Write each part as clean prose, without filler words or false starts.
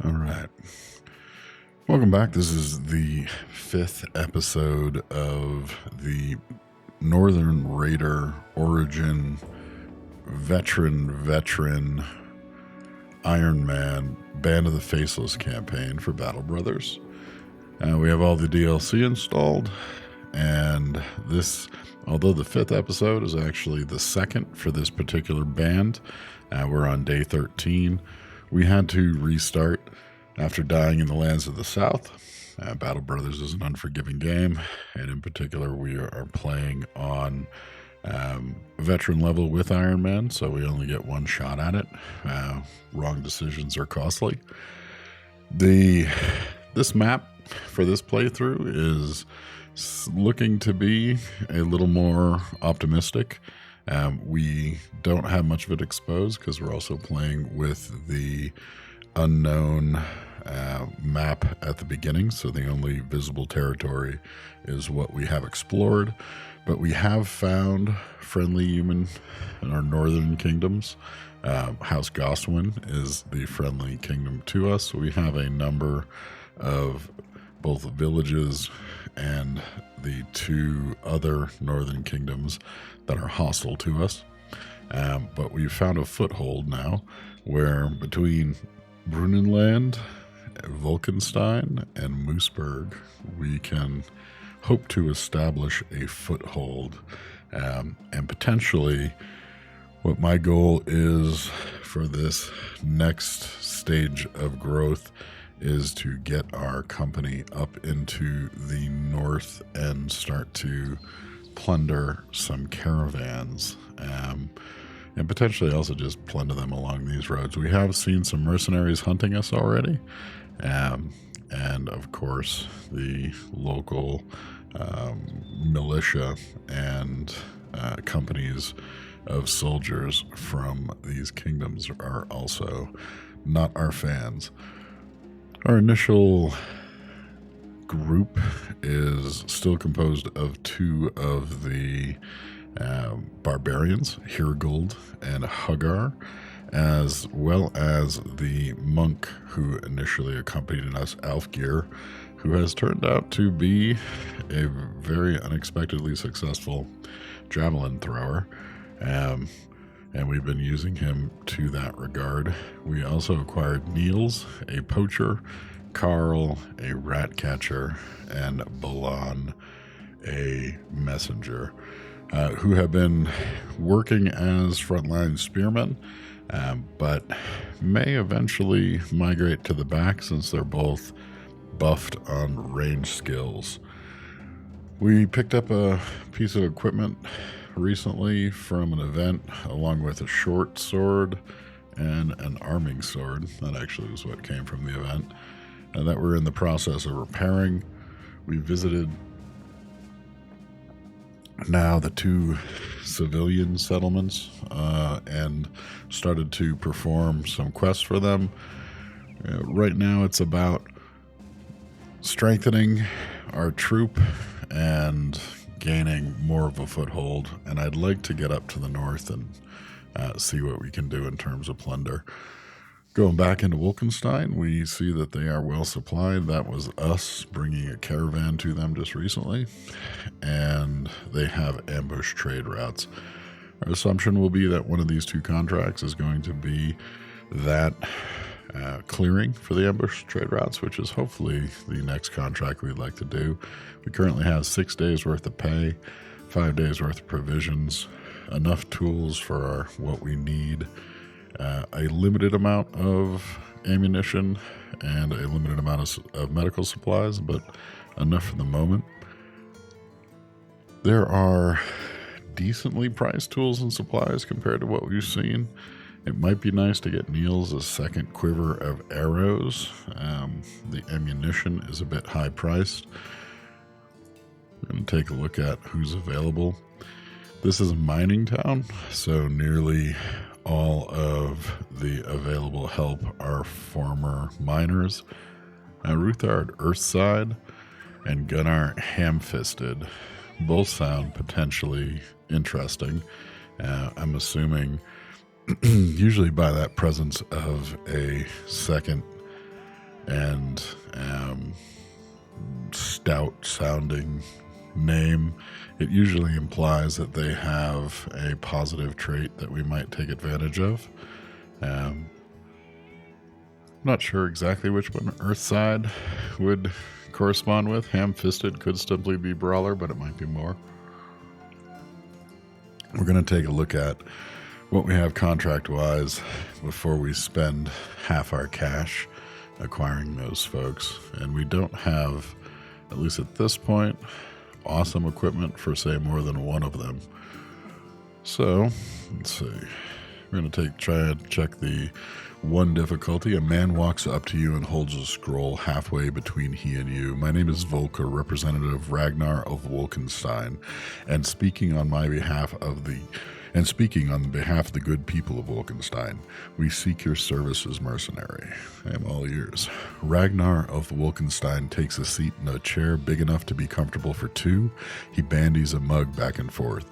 All right. Welcome back. This is the 5th episode of the Northern Raider Origin veteran Iron Man Band of the Faceless campaign for Battle Brothers. We have all the DLC installed, and this, although the 5th episode is actually the 2nd for this particular band, we're on day 13. We had to restart after dying in the lands of the South. Battle Brothers is an unforgiving game, and in particular we are playing on veteran level with Iron Man, so we only get one shot at it. Wrong decisions are costly. This map for this playthrough is looking to be a little more optimistic. We don't have much of it exposed because we're also playing with the unknown map at the beginning, so the only visible territory is what we have explored. But we have found friendly human in our northern kingdoms. House Goswin is the friendly kingdom to us. We have a number of both villages and the 2 other northern kingdoms that are hostile to us. But we've found a foothold now where between Brunenland, Volkenstein, and Mooseburg, we can hope to establish a foothold. And potentially what my goal is for this next stage of growth is to get our company up into the north and start to plunder some caravans, and potentially also just plunder them along these roads. We have seen some mercenaries hunting us already, and of course the local militia and companies of soldiers from these kingdoms are also not our fans. Our initial group is still composed of 2 of the barbarians, Hirgold and Hagar, as well as the monk who initially accompanied us, Alfgeir, who has turned out to be a very unexpectedly successful javelin thrower, and we've been using him to that regard. We also acquired Niels, a poacher, Carl, a rat catcher, and Balan, a messenger, who have been working as frontline spearmen, but may eventually migrate to the back since they're both buffed on range skills. We picked up a piece of equipment recently from an event, along with a short sword and an arming sword. That actually was what came from the event, and that we're in the process of repairing. We visited now the 2 civilian settlements and started to perform some quests for them. Right now it's about strengthening our troop and gaining more of a foothold, and I'd like to get up to the north and see what we can do in terms of plunder. Going back into Wolkenstein, we see that they are well supplied. That was us bringing a caravan to them just recently, and they have ambush trade routes. Our assumption will be that one of these 2 contracts is going to be that clearing for the ambush trade routes, which is hopefully the next contract we'd like to do. We currently have 6 days worth of pay, 5 days worth of provisions, enough tools for what we need, a limited amount of ammunition, and a limited amount of medical supplies, but enough for the moment. There are decently priced tools and supplies compared to what we've seen. It might be nice to get Niels a second quiver of arrows. The ammunition is a bit high priced. We're going to take a look at who's available. This is a mining town, so nearly all of the available help are former miners. Ruthard Earthside and Gunnar Hamfisted both sound potentially interesting. I'm assuming usually by that presence of a second and stout sounding name, it usually implies that they have a positive trait that we might take advantage of. Not sure exactly which one Earthside would correspond with. Ham-fisted could simply be brawler, but it might be more. We're going to take a look at what we have contract-wise before we spend half our cash acquiring those folks. And we don't have, at least at this point, awesome equipment for, say, more than one of them. So, let's see. We're going to try and check the one difficulty. A man walks up to you and holds a scroll halfway between he and you. My name is Volker, representative Ragnar of Wolkenstein, and speaking on behalf of the good people of Wolkenstein, we seek your service as mercenary. I am all ears. Ragnar of Wolkenstein takes a seat in a chair big enough to be comfortable for two. He bandies a mug back and forth.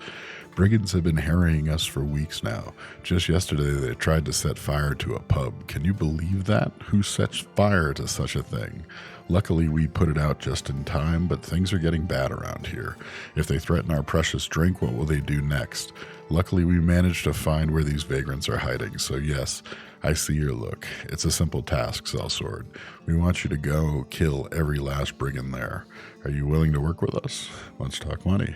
Brigands have been harrying us for weeks now. Just yesterday they tried to set fire to a pub. Can you believe that? Who sets fire to such a thing? Luckily we put it out just in time, but things are getting bad around here. If they threaten our precious drink, what will they do next? Luckily we managed to find where these vagrants are hiding, so yes, I see your look. It's a simple task, Sellsword. We want you to go kill every last brigand there. Are you willing to work with us? Let's talk money.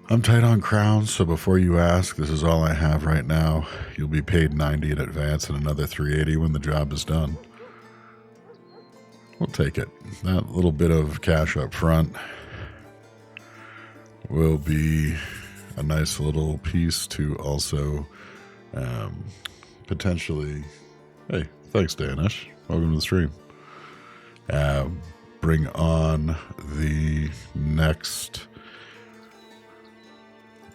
I'm tight on crowns, so before you ask, this is all I have right now. You'll be paid 90 in advance and another 380 when the job is done. We'll take it. That little bit of cash up front will be a nice little piece to also potentially... Hey, thanks, Danish. Welcome to the stream. Bring on the next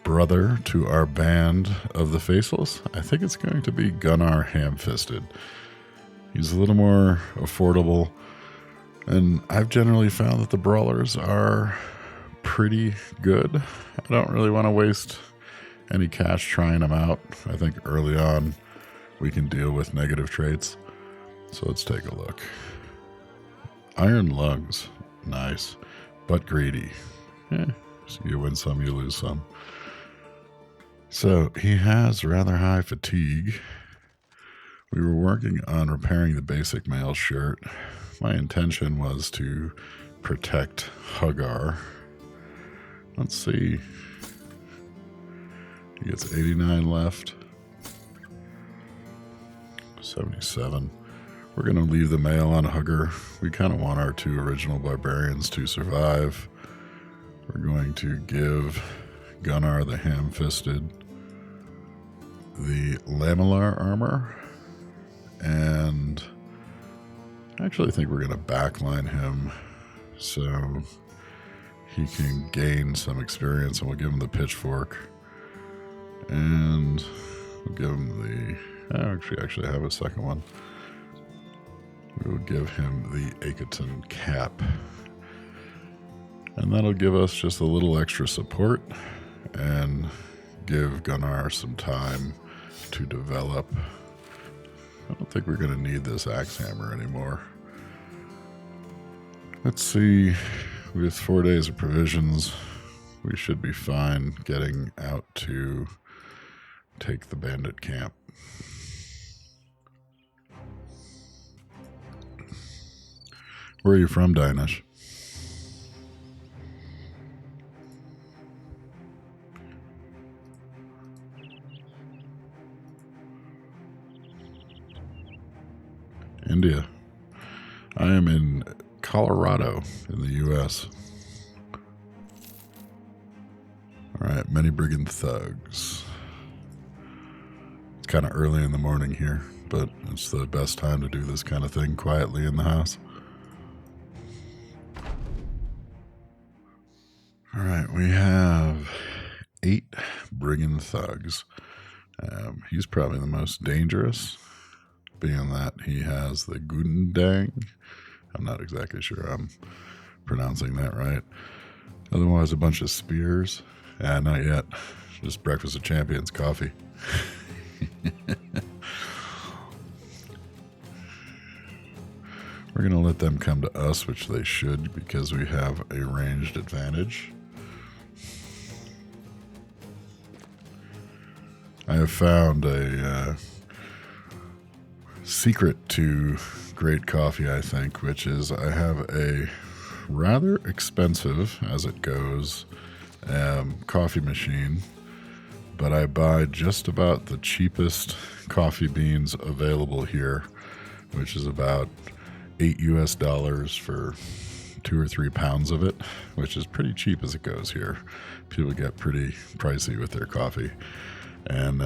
brother to our band of the Faceless. I think it's going to be Gunnar Ham-Fisted. He's a little more affordable, and I've generally found that the brawlers are pretty good. I don't really want to waste any cash trying them out. I think early on we can deal with negative traits. So let's take a look. Iron lungs. Nice. But greedy. So you win some, you lose some. So he has rather high fatigue. We were working on repairing the basic male shirt. My intention was to protect Hagar. Let's see. He gets 89 left. 77. We're going to leave the male on Hugger. We kind of want our two original barbarians to survive. We're going to give Gunnar the Ham-Fisted the lamellar armor, and I actually think we're going to backline him so he can gain some experience, and we'll give him the pitchfork, and we'll give him the... actually have a second one. We will give him the Akaton cap, and that'll give us just a little extra support and give Gunnar some time to develop. I don't think we're going to need this axe hammer anymore. Let's see, with 4 days of provisions, we should be fine getting out to take the bandit camp. Where are you from, Dinesh? India. I am in Colorado in the U.S. All right, many brigand thugs. It's kind of early in the morning here, but it's the best time to do this kind of thing quietly in the house. All right, we have 8 brigand thugs. He's probably the most dangerous, being that he has the Gundang. I'm not exactly sure I'm pronouncing that right. Otherwise, a bunch of spears. Not yet. Just breakfast of champions coffee. We're going to let them come to us, which they should, because we have a ranged advantage. I have found a secret to great coffee, I think, which is I have a rather expensive, as it goes, coffee machine, but I buy just about the cheapest coffee beans available here, which is about $8 for 2 or 3 pounds of it, which is pretty cheap as it goes here. People get pretty pricey with their coffee, and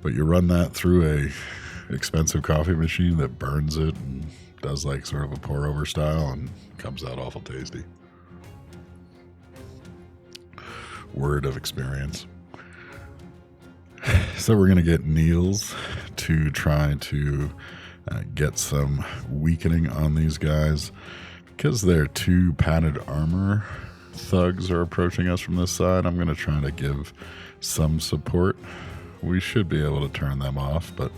but you run that through a expensive coffee machine that burns it and does like sort of a pour over style and comes out awful tasty. Word of experience. So we're going to get Niels to try to get some weakening on these guys. Because their 2 padded armor thugs are approaching us from this side, I'm going to try to give some support. We should be able to turn them off, but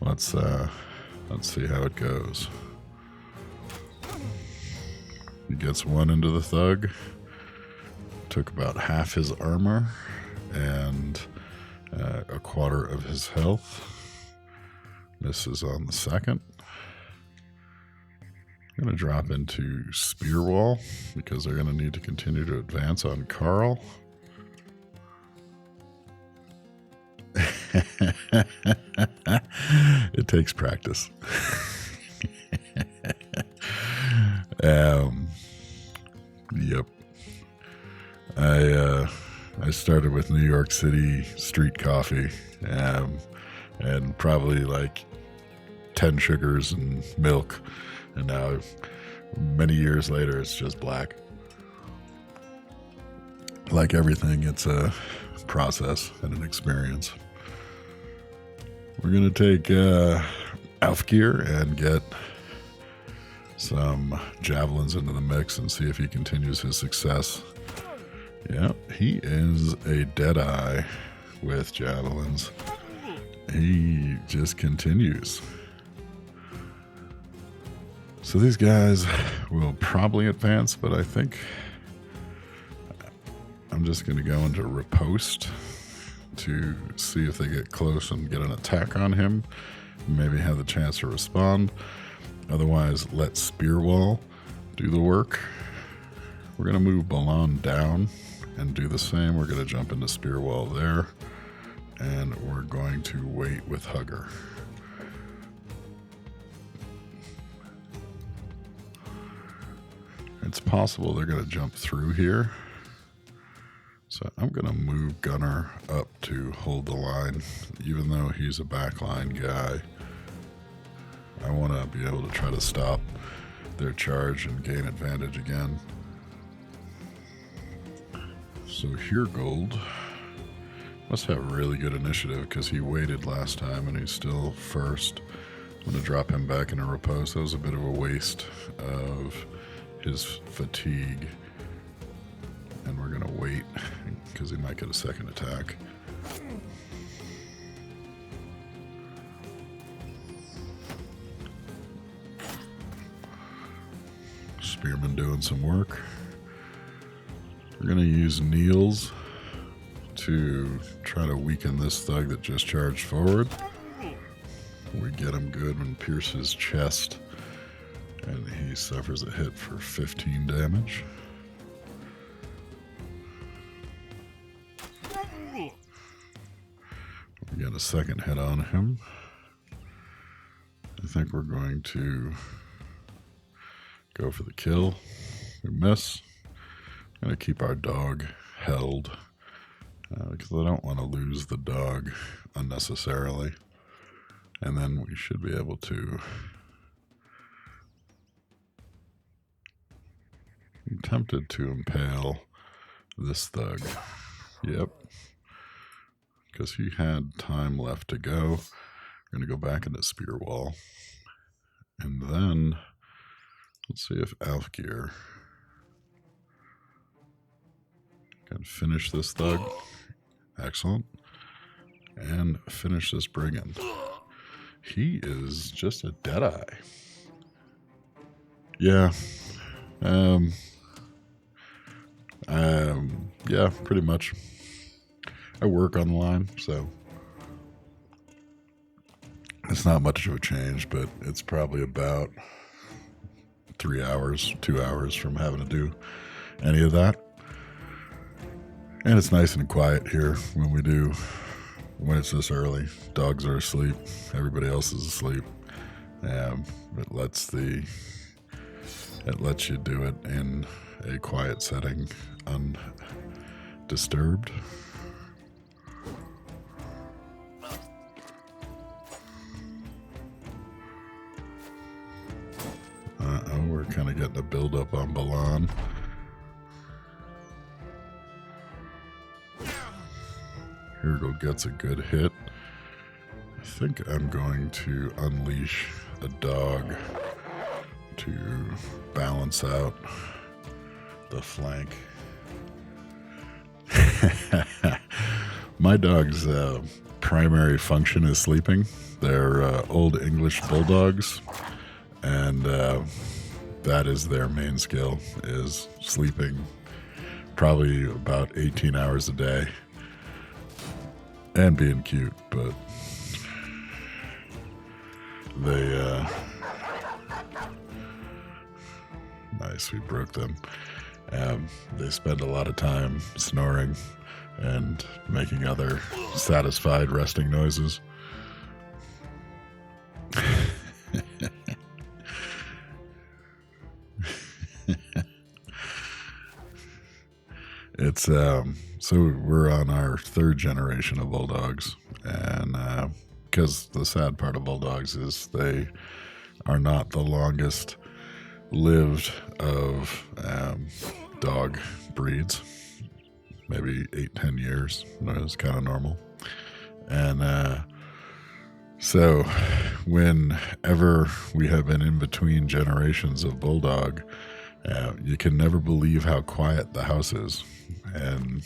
let's see how it goes. He gets 1 into the thug. Took about half his armor and a quarter of his health. This is on the second. I'm going to drop into Spear Wall because they're going to need to continue to advance on Carl. It takes practice. Yep. I started with New York City street coffee, and probably like 10 sugars and milk, and now many years later it's just black. Like everything, it's a process and an experience. We're gonna take Alfgeir and get some javelins into the mix and see if he continues his success. Yep, he is a deadeye with javelins. He just continues. So these guys will probably advance, but I think I'm just going to go into riposte to see if they get close and get an attack on him. Maybe have the chance to respond. Otherwise, let Spear Wall do the work. We're going to move Balan down and do the same. We're going to jump into Spear Wall there, and we're going to wait with Hugger. It's possible they're going to jump through here. So I'm going to move Gunner up to hold the line. Even though he's a backline guy, I want to be able to try to stop their charge and gain advantage again. So Hirgold must have really good initiative because he waited last time and he's still first. I'm going to drop him back into repose. That was a bit of a waste of his fatigue. And we're going to wait because he might get a second attack. Spearman doing some work. We're going to use Niels to try to weaken this thug that just charged forward. We get him good and pierce his chest, and he suffers a hit for 15 damage. We got a second hit on him. I think we're going to go for the kill. We miss. I'm going to keep our dog held because I don't want to lose the dog unnecessarily. And then we should be able to. I'm tempted to impale this thug. Yep. Because he had time left to go. We're going to go back into Spear Wall. And then let's see if Alfgeir can finish this thug. Excellent. And finish this brigand. He is just a deadeye. Yeah. Yeah, pretty much. I work on the line, so it's not much of a change, but it's probably about 3 hours, 2 hours from having to do any of that. And it's nice and quiet here when it's this early. Dogs are asleep. Everybody else is asleep. It lets you do it in a quiet setting, undisturbed. We're kind of getting a build up on Balan. Hirgo gets a good hit. I think I'm going to unleash a dog to balance out the flank. My dog's primary function is sleeping. They're old English bulldogs, and that is their main skill, is sleeping probably about 18 hours a day and being cute, but they nice, we broke them. They spend a lot of time snoring and making other satisfied resting noises. It's so we're on our third generation of bulldogs, and because the sad part of bulldogs is they are not the longest lived of dog breeds. Maybe 8-10 years is kind of normal. And so whenever we have been in between generations of bulldog, you can never believe how quiet the house is, and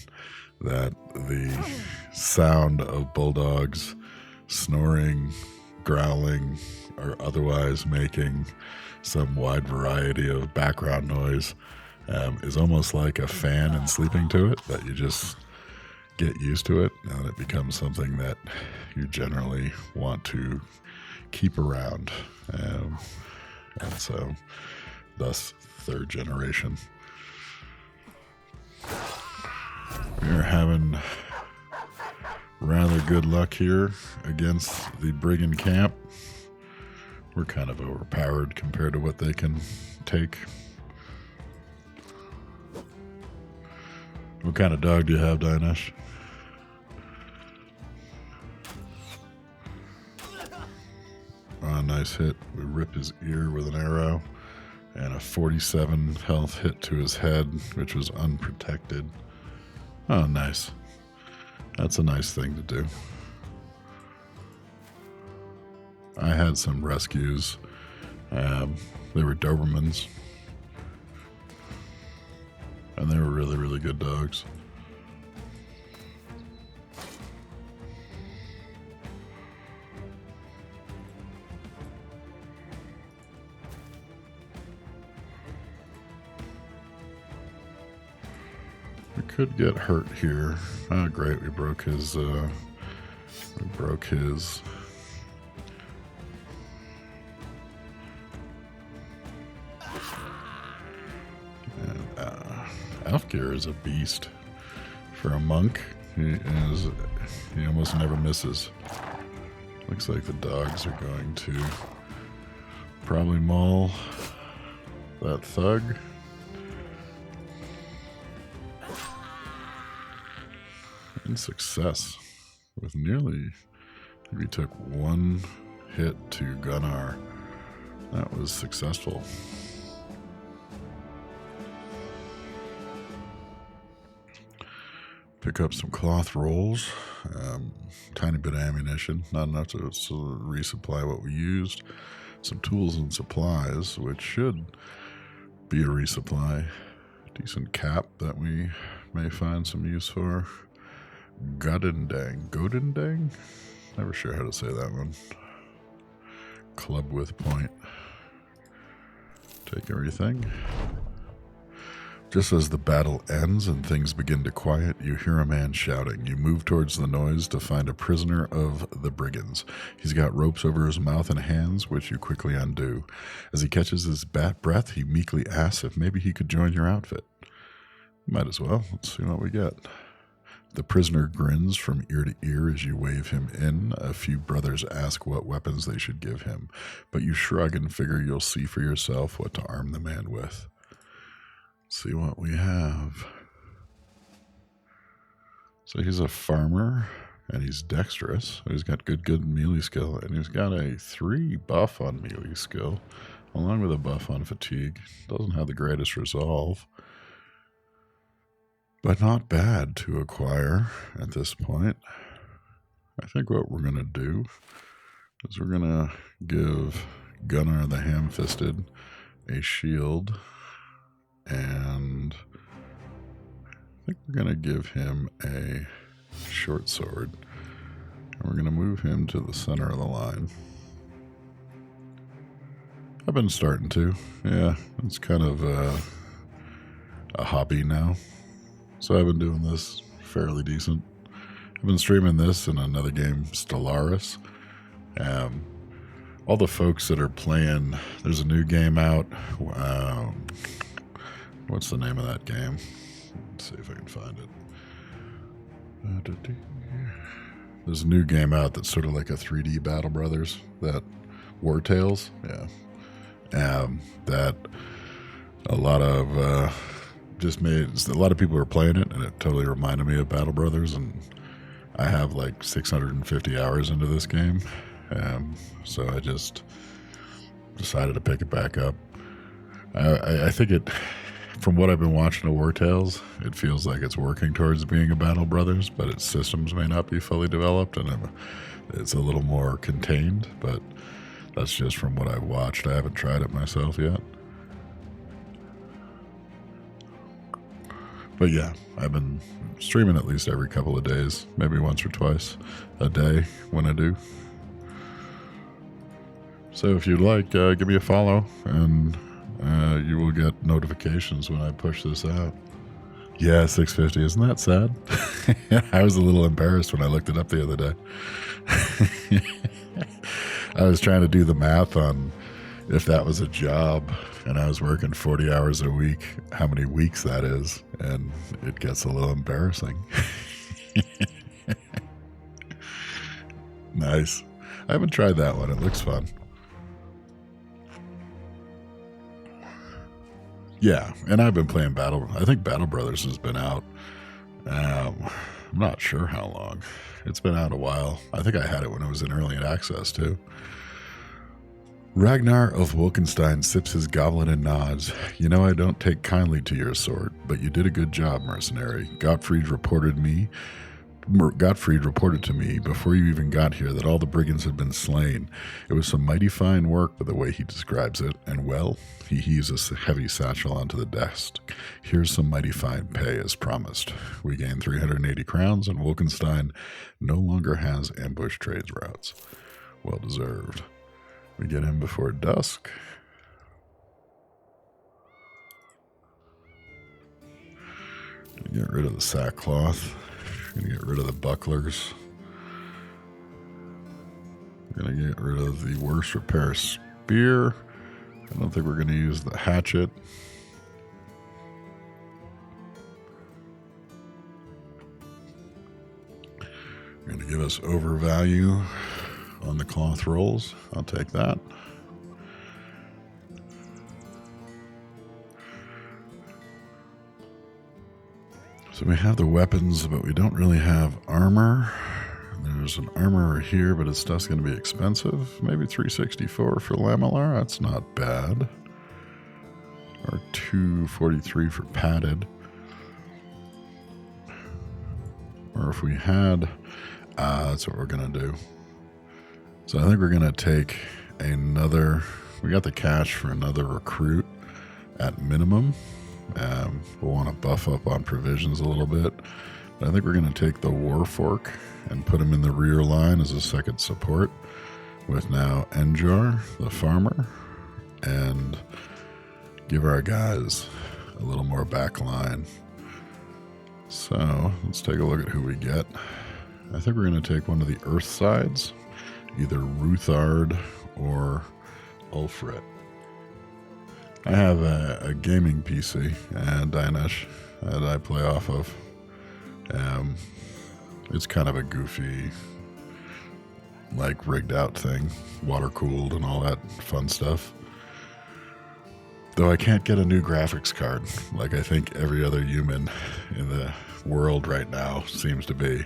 that the sound of bulldogs snoring, growling, or otherwise making some wide variety of background noise is almost like a fan and sleeping to it, that you just get used to it, and it becomes something that you generally want to keep around. And so thus third generation. We're having rather good luck here against the brigand camp. We're kind of overpowered compared to what they can take. What kind of dog do you have, Dinesh? Oh, nice hit. We rip his ear with an arrow. And a 47 health hit to his head, which was unprotected. Oh, nice. That's a nice thing to do. I had some rescues. They were Dobermans. And they were really, really good dogs. We could get hurt here. Oh, great. We broke his, and, Alfgeir is a beast. For a monk, he almost never misses. Looks like the dogs are going to probably maul that thug. In success, with nearly, we took one hit to Gunnar. That was successful. Pick up some cloth rolls, tiny bit of ammunition, not enough to resupply what we used. Some tools and supplies, which should be a resupply. Decent cap that we may find some use for. Godendang? Never sure how to say that one. Club with point. Take everything. Just as the battle ends and things begin to quiet, you hear a man shouting. You move towards the noise to find a prisoner of the brigands. He's got ropes over his mouth and hands, which you quickly undo. As he catches his breath, he meekly asks if maybe he could join your outfit. Might as well. Let's see what we get. The prisoner grins from ear to ear as you wave him in. A few brothers ask what weapons they should give him, but you shrug and figure you'll see for yourself what to arm the man with. See what we have. So he's a farmer, and he's dexterous. He's got good melee skill, and he's got a 3 buff on melee skill, along with a buff on fatigue. Doesn't have the greatest resolve, but not bad to acquire at this point. I think what we're going to do is we're going to give Gunnar the Ham-Fisted a shield, and I think we're going to give him a short sword, and we're going to move him to the center of the line. I've been starting to. Yeah, it's kind of a hobby now. So I've been doing this fairly decent. I've been streaming this and another game, Stellaris. All the folks that are playing, there's a new game out. What's the name of that game? Let's see if I can find it. There's a new game out that's sort of like a 3D Battle Brothers, that War Tales. Yeah. That a lot of a lot of people are playing it, and it totally reminded me of Battle Brothers, and I have like 650 hours into this game. So I just decided to pick it back up. I think it, from what I've been watching of War Tales, it feels like it's working towards being a Battle Brothers, but its systems may not be fully developed, and it's a little more contained, but that's just from what I've watched. I haven't tried it myself yet. But yeah, I've been streaming at least every couple of days, maybe once or twice a day when I do. So if you'd like, give me a follow, and you will get notifications when I push this out. Yeah, 650. Isn't that sad? I was a little embarrassed when I looked it up the other day. I was trying to do the math on if that was a job and I was working 40 hours a week, how many weeks that is, and it gets a little embarrassing. Nice. I haven't tried that one. It looks fun. Yeah, and I've been playing I think Battle Brothers has been out. I'm not sure how long. It's been out a while. I think I had it when it was in early access, too. Ragnar of Wolkenstein sips his goblet and nods. You know I don't take kindly to your sword, but you did a good job, mercenary. Gottfried reported to me before you even got here that all the brigands had been slain. It was some mighty fine work, by the way he describes it, and well, he heaves a heavy satchel onto the desk. Here's some mighty fine pay as promised. We gain 380 crowns, and Wolkenstein no longer has ambush trades routes. Well deserved. We get in before dusk. Get rid of the sackcloth. Gonna get rid of the bucklers. We're gonna get rid of the worst repair spear. I don't think we're gonna use the hatchet. Gonna give us overvalue on the cloth rolls. I'll take that. So we have the weapons, but we don't really have armor. There's an armorer here, but his stuff's going to be expensive. Maybe 364 for Lamellar. That's not bad. Or 243 for padded. Or if we had... that's what we're going to do. So I think we're going to take another... We got the cash for another recruit at minimum. We'll want to buff up on provisions a little bit. But I think we're going to take the Warfork and put him in the rear line as a second support with now Enjar, the farmer, and give our guys a little more backline. So let's take a look at who we get. I think we're going to take one of the Earth sides, either Ruthard or Ulfrit. I have a gaming PC and Dinesh that I play off of. It's kind of a goofy, like rigged out thing, water cooled and all that fun stuff. Though I can't get a new graphics card, like I think every other human in the world right now seems to be.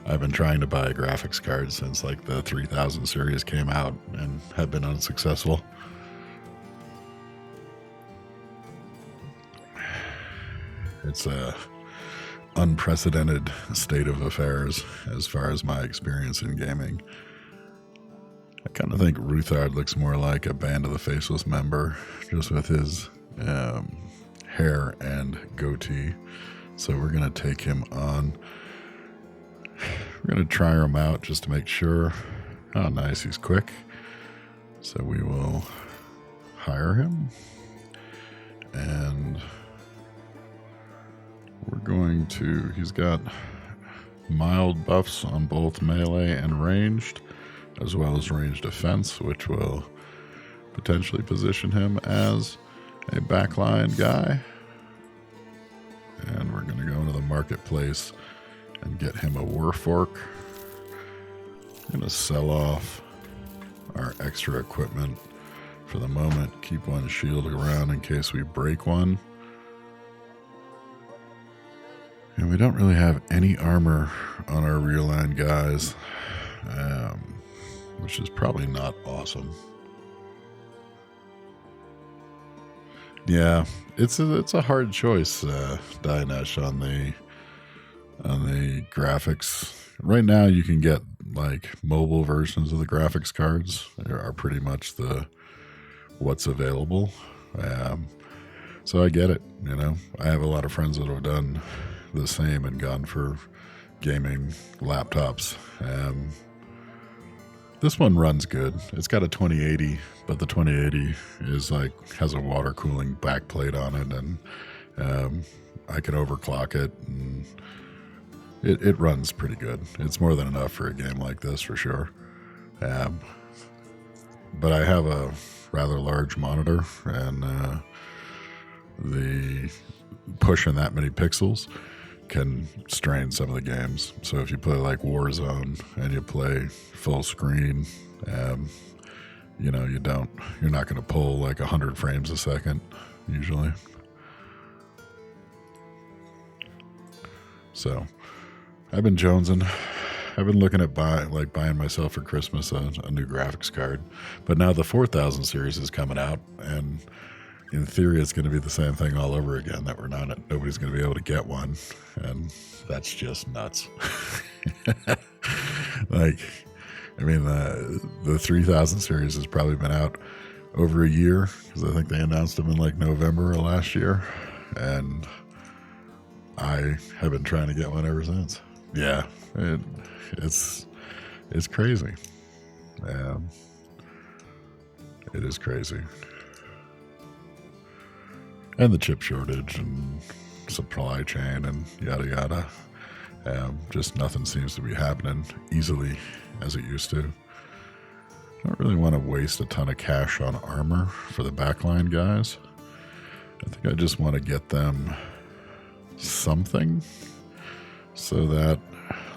I've been trying to buy a graphics card since like the 3000 series came out and have been unsuccessful. It's a unprecedented state of affairs as far as my experience in gaming. I kind of think Ruthard looks more like a Band of the Faceless member, just with his hair and goatee. So we're going to take him on. We're going to try him out just to make sure. Oh, nice. He's quick. So we will hire him. And we're going to... He's got mild buffs on both melee and ranged, as well as ranged defense, which will potentially position him as a backline guy. And we're going to go into the marketplace and get him a Warfork. I'm going to sell off our extra equipment for the moment. Keep one shield around in case we break one. And we don't really have any armor on our rear line guys, which is probably not awesome. Yeah, it's a hard choice, Dinesh, on the graphics. Right now, you can get like mobile versions of the graphics cards. They are pretty much what's available. So I get it. You know, I have a lot of friends that have done the same and gone for gaming laptops. This one runs good. It's got a 2080, but the 2080 is has a water cooling backplate on it, and I can overclock it, and it runs pretty good. It's more than enough for a game like this for sure. But I have a rather large monitor, and the pushing that many pixels can strain some of the games. So if you play like Warzone and you play full screen, you're not going to pull like 100 frames a second usually. So I've been jonesing. I've been looking at buying myself for Christmas a new graphics card, but now the 4000 series is coming out, and in theory, it's going to be the same thing all over again, that nobody's going to be able to get one. And that's just nuts. The 3000 series has probably been out over a year, because I think they announced them in like November of last year. And I have been trying to get one ever since. Yeah, it's crazy. It is crazy. And the chip shortage and supply chain and yada yada. Just nothing seems to be happening easily as it used to. I don't really want to waste a ton of cash on armor for the backline guys. I think I just want to get them something so that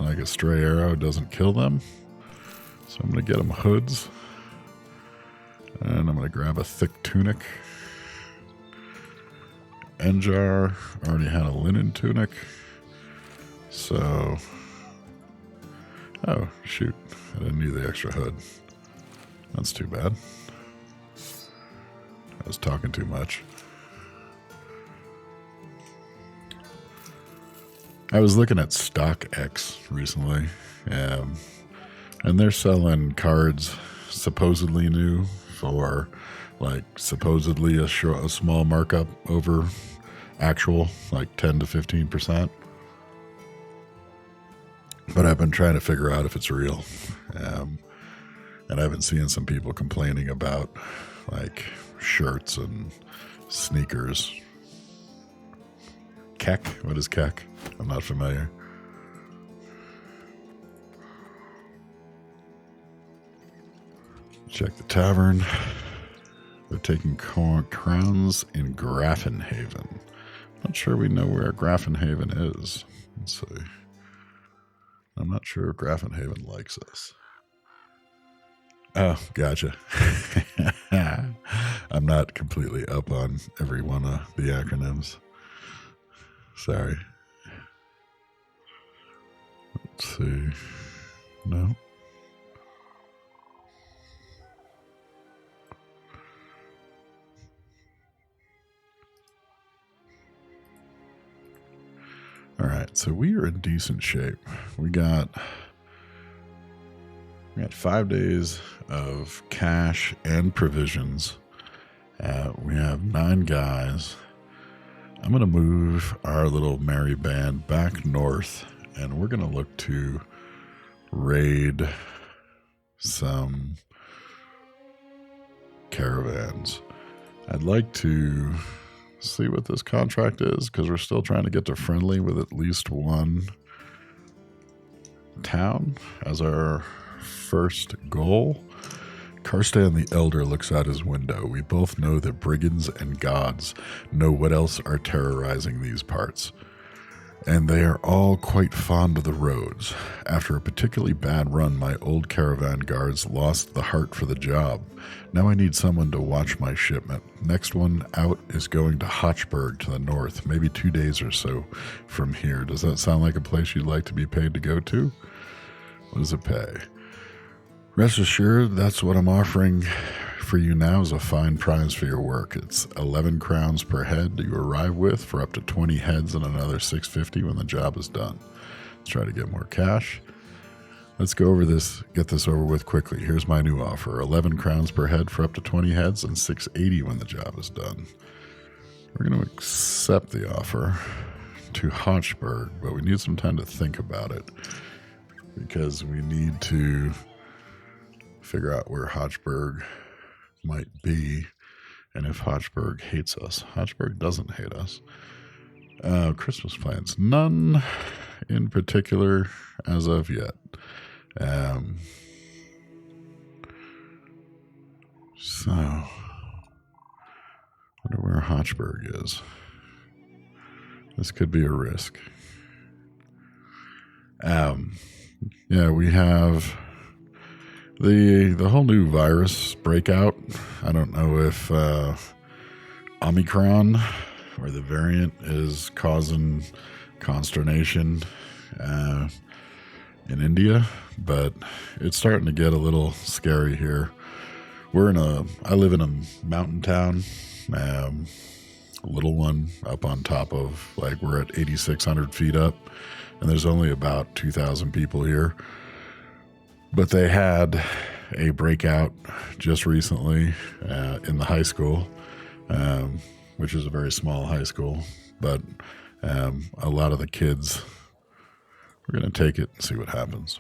like a stray arrow doesn't kill them. So I'm going to get them hoods. And I'm going to grab a thick tunic. Enjar already had a linen tunic. So, oh shoot, I didn't need the extra hood. That's too bad. I was talking too much. I was looking at StockX recently, and they're selling cards supposedly new for like supposedly a small markup over actual, like 10 to 15%. But I've been trying to figure out if it's real. And I've been seeing some people complaining about like shirts and sneakers. Keck? What is Keck? I'm not familiar. Check the tavern. They're taking crowns in Grafenhaven. Not sure we know where Grafenhaven is. Let's see. I'm not sure if Grafenhaven likes us. Oh, gotcha. I'm not completely up on every one of the acronyms. Sorry. Let's see. No. All right, so we are in decent shape. We got 5 days of cash and provisions. We have 9 guys. I'm going to move our little merry band back north, and we're going to look to raid some caravans. I'd like to see what this contract is, because we're still trying to get to friendly with at least one town as our first goal. Karstan the Elder looks out his window. We both know that brigands and gods know what else are terrorizing these parts. And they are all quite fond of the roads. After a particularly bad run, my old caravan guards lost the heart for the job. Now I need someone to watch my shipment. Next one out is going to Hochberg to the north, maybe 2 days or so from here. Does that sound like a place you'd like to be paid to go to? What does it pay? Rest assured, that's what I'm offering for you now is a fine prize for your work. It's 11 crowns per head you arrive with for up to 20 heads and another 650 when the job is done. Let's try to get more cash. Let's go over this, get this over with quickly. Here's my new offer. 11 crowns per head for up to 20 heads and 680 when the job is done. We're going to accept the offer to Hochberg, but we need some time to think about it because we need to figure out where Hochberg might be and if Hochberg hates us. Hochberg doesn't hate us. Christmas plans. None in particular as of yet. So, wonder where Hochberg is. This could be a risk. Yeah, we have the whole new virus breakout. I don't know if Omicron or the variant is causing consternation in India, but it's starting to get a little scary here. I live in a mountain town, a little one up on top of, we're at 8,600 feet up, and there's only about 2,000 people here. But they had a breakout just recently in the high school, which is a very small high school. But a lot of the kids, we're going to take it and see what happens.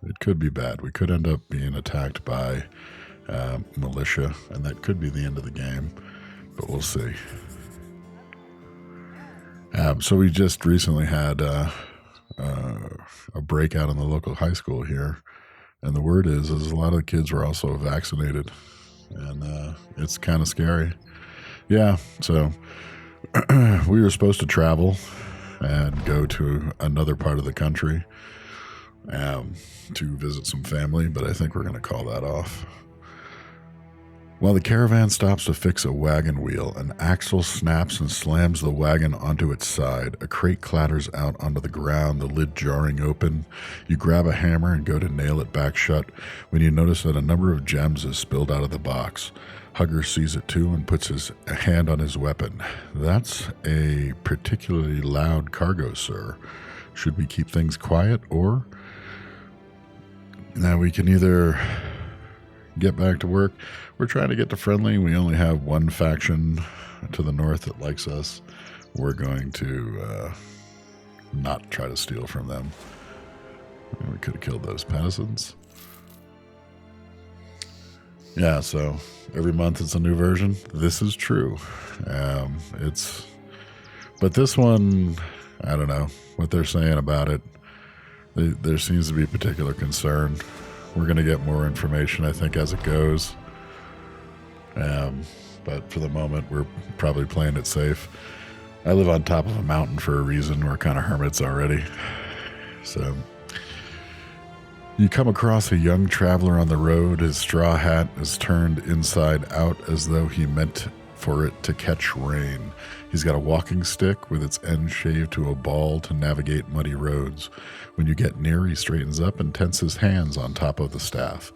It could be bad. We could end up being attacked by militia, and that could be the end of the game. But we'll see. So we just recently had a breakout in the local high school here, and the word is a lot of the kids were also vaccinated, and it's kind of scary. Yeah, so we were supposed to travel and go to another part of the country to visit some family, but I think we're going to call that off. While the caravan stops to fix a wagon wheel, an axle snaps and slams the wagon onto its side. A crate clatters out onto the ground, the lid jarring open. You grab a hammer and go to nail it back shut when you notice that a number of gems is spilled out of the box. Hugger sees it too and puts his hand on his weapon. That's a particularly loud cargo, sir. Should we keep things quiet or... Now we can either get back to work. We're trying to get to friendly. We only have one faction to the north that likes us. We're going to not try to steal from them. We could have killed those peasants. Yeah, so every month it's a new version. This is true. But this one, I don't know what they're saying about it. There seems to be a particular concern. We're going to get more information, I think, as it goes. But for the moment, we're probably playing it safe. I live on top of a mountain for a reason. We're kind of hermits already. So you come across a young traveler on the road. His straw hat is turned inside out as though he meant for it to catch rain. He's got a walking stick with its end shaved to a ball to navigate muddy roads. When you get near, he straightens up and tenses his hands on top of the staff.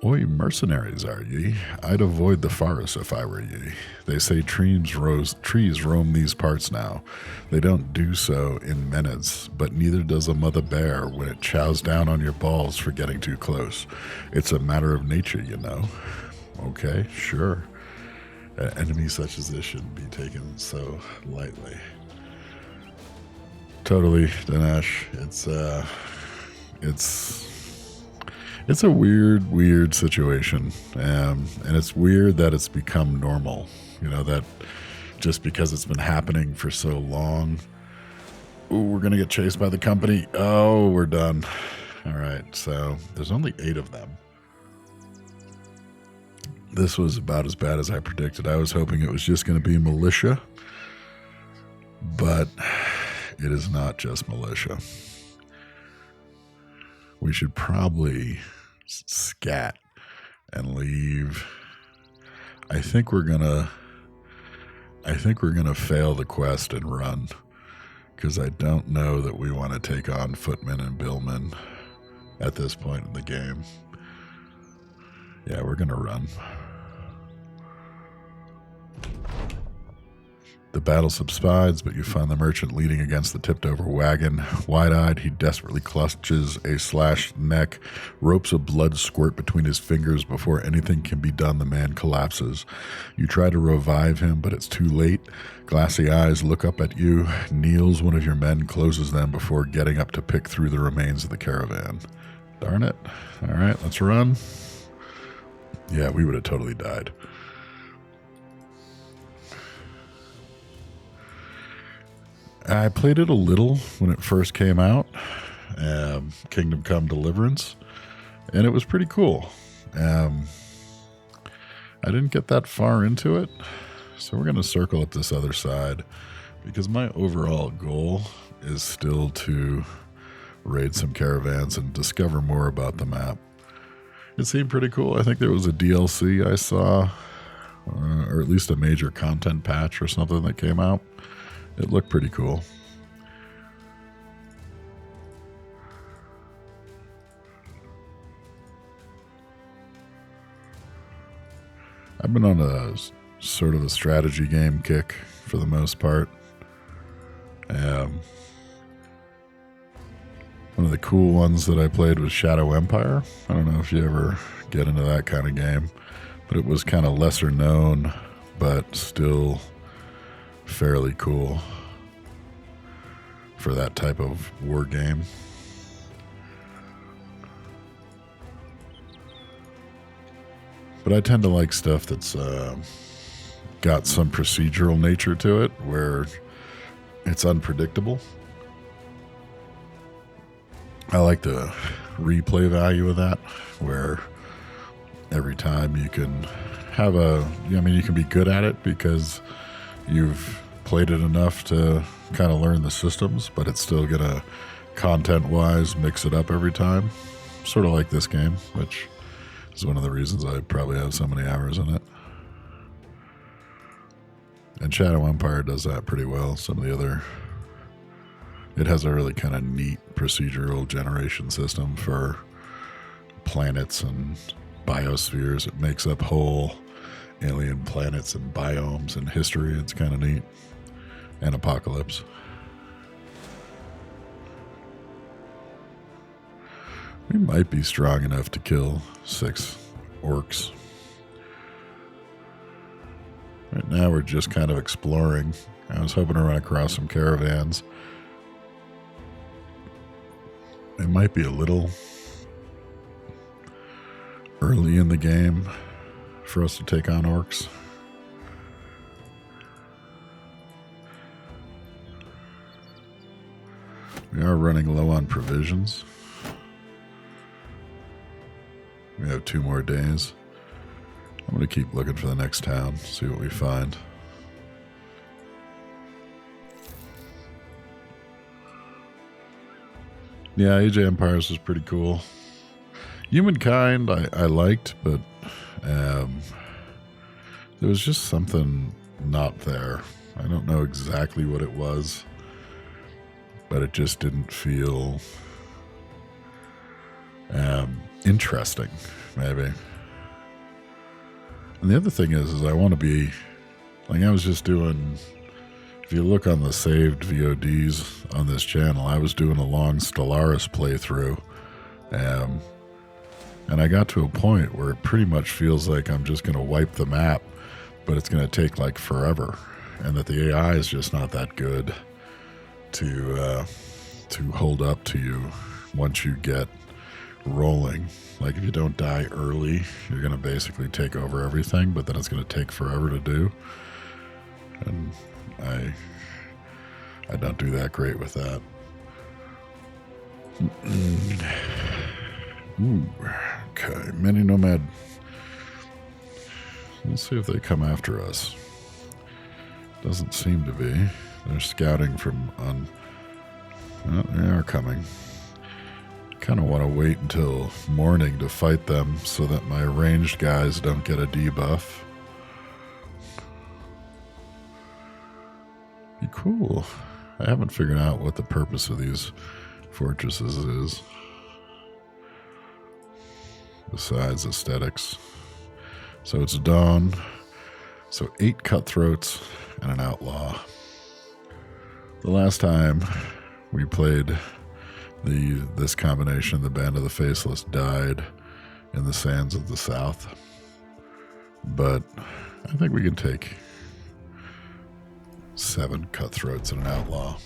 Oi, mercenaries are ye? I'd avoid the forest if I were ye. They say trees roam these parts now. They don't do so in minutes, but neither does a mother bear when it chows down on your balls for getting too close. It's a matter of nature, you know. Okay, sure. Enemies such as this shouldn't be taken so lightly. Totally, Dinesh. It's a weird situation, and it's weird that it's become normal. You know, that just because it's been happening for so long. Ooh, we're gonna get chased by the company. Oh, we're done. All right, so there's only 8 of them. This was about as bad as I predicted. I was hoping it was just going to be militia, but it is not just militia. We should probably scat and leave. I think we're gonna fail the quest and run, because I don't know that we want to take on footmen and billmen at this point in the game. Yeah, we're gonna run. The battle subsides, but you find the merchant leaning against the tipped-over wagon. Wide-eyed, he desperately clutches a slashed neck. Ropes of blood squirt between his fingers. Before anything can be done, the man collapses. You try to revive him, but it's too late. Glassy eyes look up at you. Kneels, one of your men closes them before getting up to pick through the remains of the caravan. Darn it. All right, let's run. Yeah, we would have totally died. I played it a little when it first came out, Kingdom Come Deliverance, and it was pretty cool. I didn't get that far into it, so we're going to circle up this other side, because my overall goal is still to raid some caravans and discover more about the map. It seemed pretty cool. I think there was a DLC I saw, or at least a major content patch or something that came out. It looked pretty cool. I've been on a sort of a strategy game kick for the most part. One of the cool ones that I played was Shadow Empire. I don't know if you ever get into that kind of game, but it was kind of lesser known, but still fairly cool for that type of war game. But I tend to like stuff that's got some procedural nature to it, where it's unpredictable. I like the replay value of that, where every time you can have you can be good at it because you've played it enough to kind of learn the systems, but it's still gonna, content-wise, mix it up every time. Sort of like this game, which is one of the reasons I probably have so many hours in it. And Shadow Empire does that pretty well. It has a really kind of neat procedural generation system for planets and biospheres. It makes up whole alien planets and biomes and history. It's kind of neat. And apocalypse. We might be strong enough to kill 6 orcs. Right now we're just kind of exploring. I was hoping to run across some caravans. It might be a little early in the game for us to take on orcs. We are running low on provisions. We have 2 more days. I'm going to keep looking for the next town, see what we find. Yeah, Age of Empires was pretty cool. Humankind I liked, but there was just something not there. I don't know exactly what it was, but it just didn't feel interesting, maybe. And the other thing is I want to be, like I was just doing, if you look on the saved VODs on this channel, I was doing a long Stellaris playthrough, and I got to a point where it pretty much feels like I'm just going to wipe the map, but it's going to take like forever, and that the AI is just not that good to hold up to you once you get rolling. Like if you don't die early, you're going to basically take over everything, but then it's going to take forever to do. And I don't do that great with that. Ooh, okay, Mini Nomad. Let's see if they come after us. Doesn't seem to be. They're scouting from on. Well, they are coming. Kind of want to wait until morning to fight them so that my ranged guys don't get a debuff. Be cool. I haven't figured out what the purpose of these fortresses is, besides aesthetics. So it's dawn. So 8 cutthroats and an outlaw. The last time we played this combination, the Band of the Faceless died in the sands of the south. But I think we can take 7 cutthroats and an outlaw.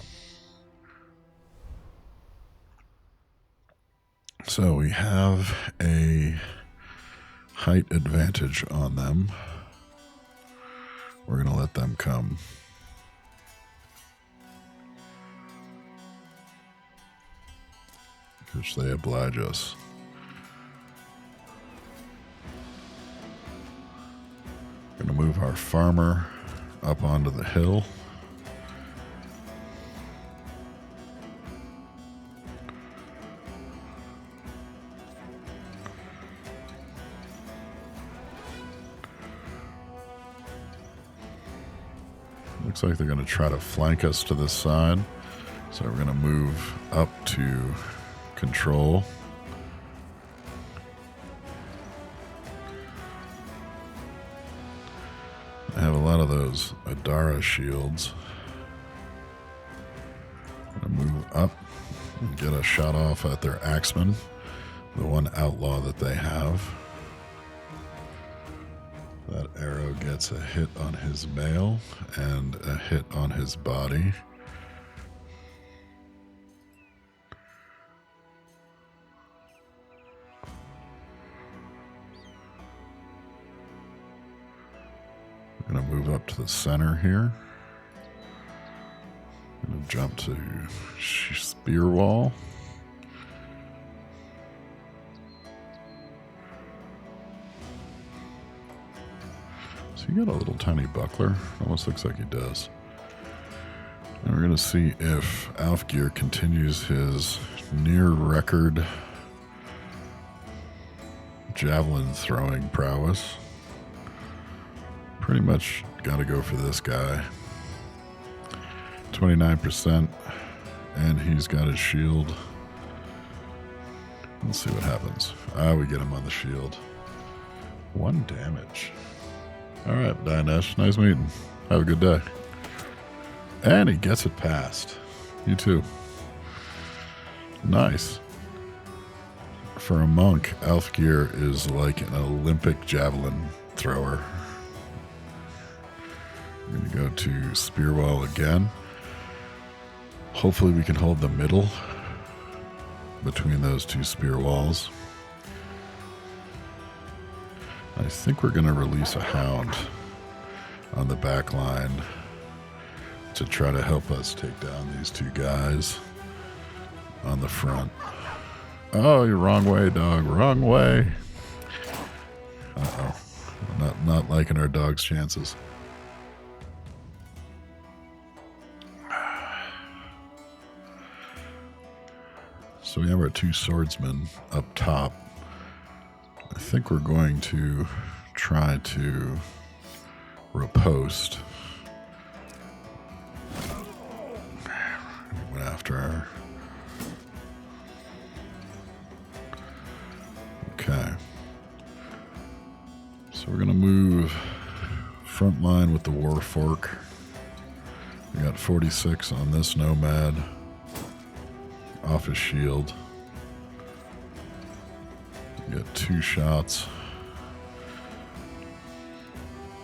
So we have a height advantage on them. We're going to let them come. Which they oblige us. We're going to move our farmer up onto the hill. Looks like they're going to try to flank us to this side. So we're going to move up to control. I have a lot of those Adara shields. I'm going to move up and get a shot off at their axeman, the one outlaw that they have. That arrow gets a hit on his mail and a hit on his body. I'm going to move up to the center here. I'm going to jump to spear wall. So you got a little tiny buckler. Almost looks like he does. And we're going to see if Alfgeir continues his near record javelin throwing prowess. Pretty much got to go for this guy. 29%, and he's got his shield. Let's see what happens. We get him on the shield. 1 damage. All right, Dinesh, nice meeting. Have a good day. And he gets it past. You too. Nice. For a monk, Alfgeir is like an Olympic javelin thrower. I'm going to go to spear wall again. Hopefully we can hold the middle between those 2 spear walls. I think we're going to release a hound on the back line to try to help us take down these two guys on the front. Oh, you're wrong way, dog. Wrong way. Uh-oh. Not liking our dog's chances. So we have our two swordsmen up top. I think we're going to try to riposte. Went after her. Okay. So we're going to move front line with the war fork. We got 46 on this nomad. Off his shield. We got 2 shots.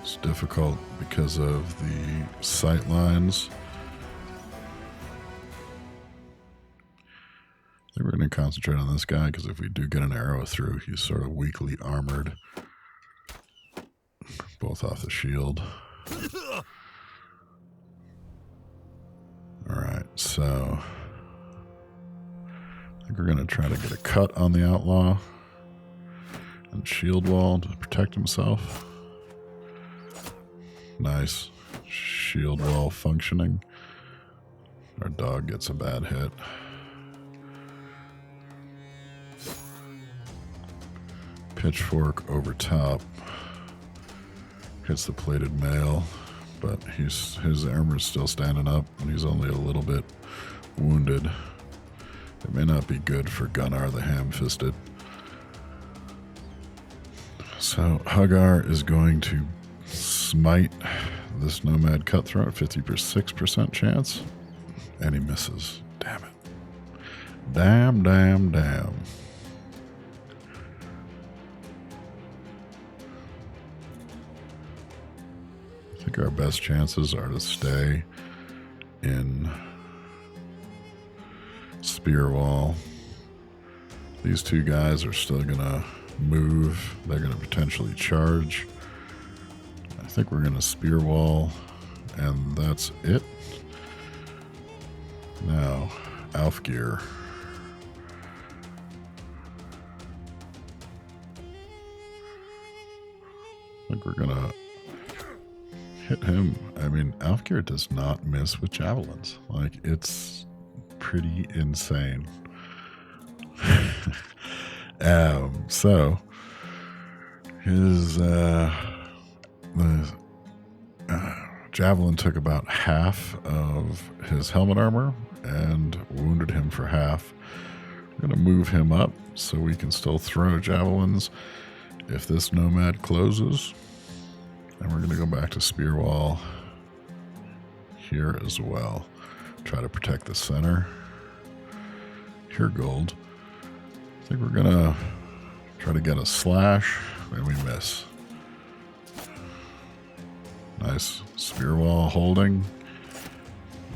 It's difficult because of the sight lines. I think we're going to concentrate on this guy because if we do get an arrow through, he's sort of weakly armored. Both off the shield. Alright, so I think we're going to try to get a cut on the outlaw and shield wall to protect himself. Nice. Shield wall functioning. Our dog gets a bad hit. Pitchfork over top. Hits the plated mail, but his armor's still standing up and he's only a little bit wounded. It may not be good for Gunnar the Ham-Fisted. So Hagar is going to smite this nomad cutthroat, 56% chance, and he misses. Damn it. Damn. I think our best chances are to stay in spear wall. These two guys are still gonna move. They're gonna potentially charge. I think we're gonna spear wall, and that's it. Now, Alfgeir. I think we're gonna hit him. I mean, Alfgeir does not miss with javelins. Like, it's pretty insane. So his the javelin took about half of his helmet armor and wounded him for half. We're going to move him up so we can still throw javelins if this nomad closes. And we're going to go back to spear wall here as well. Try to protect the center. Here, gold. I think we're going to try to get a slash, and we miss. Nice. Spear wall holding.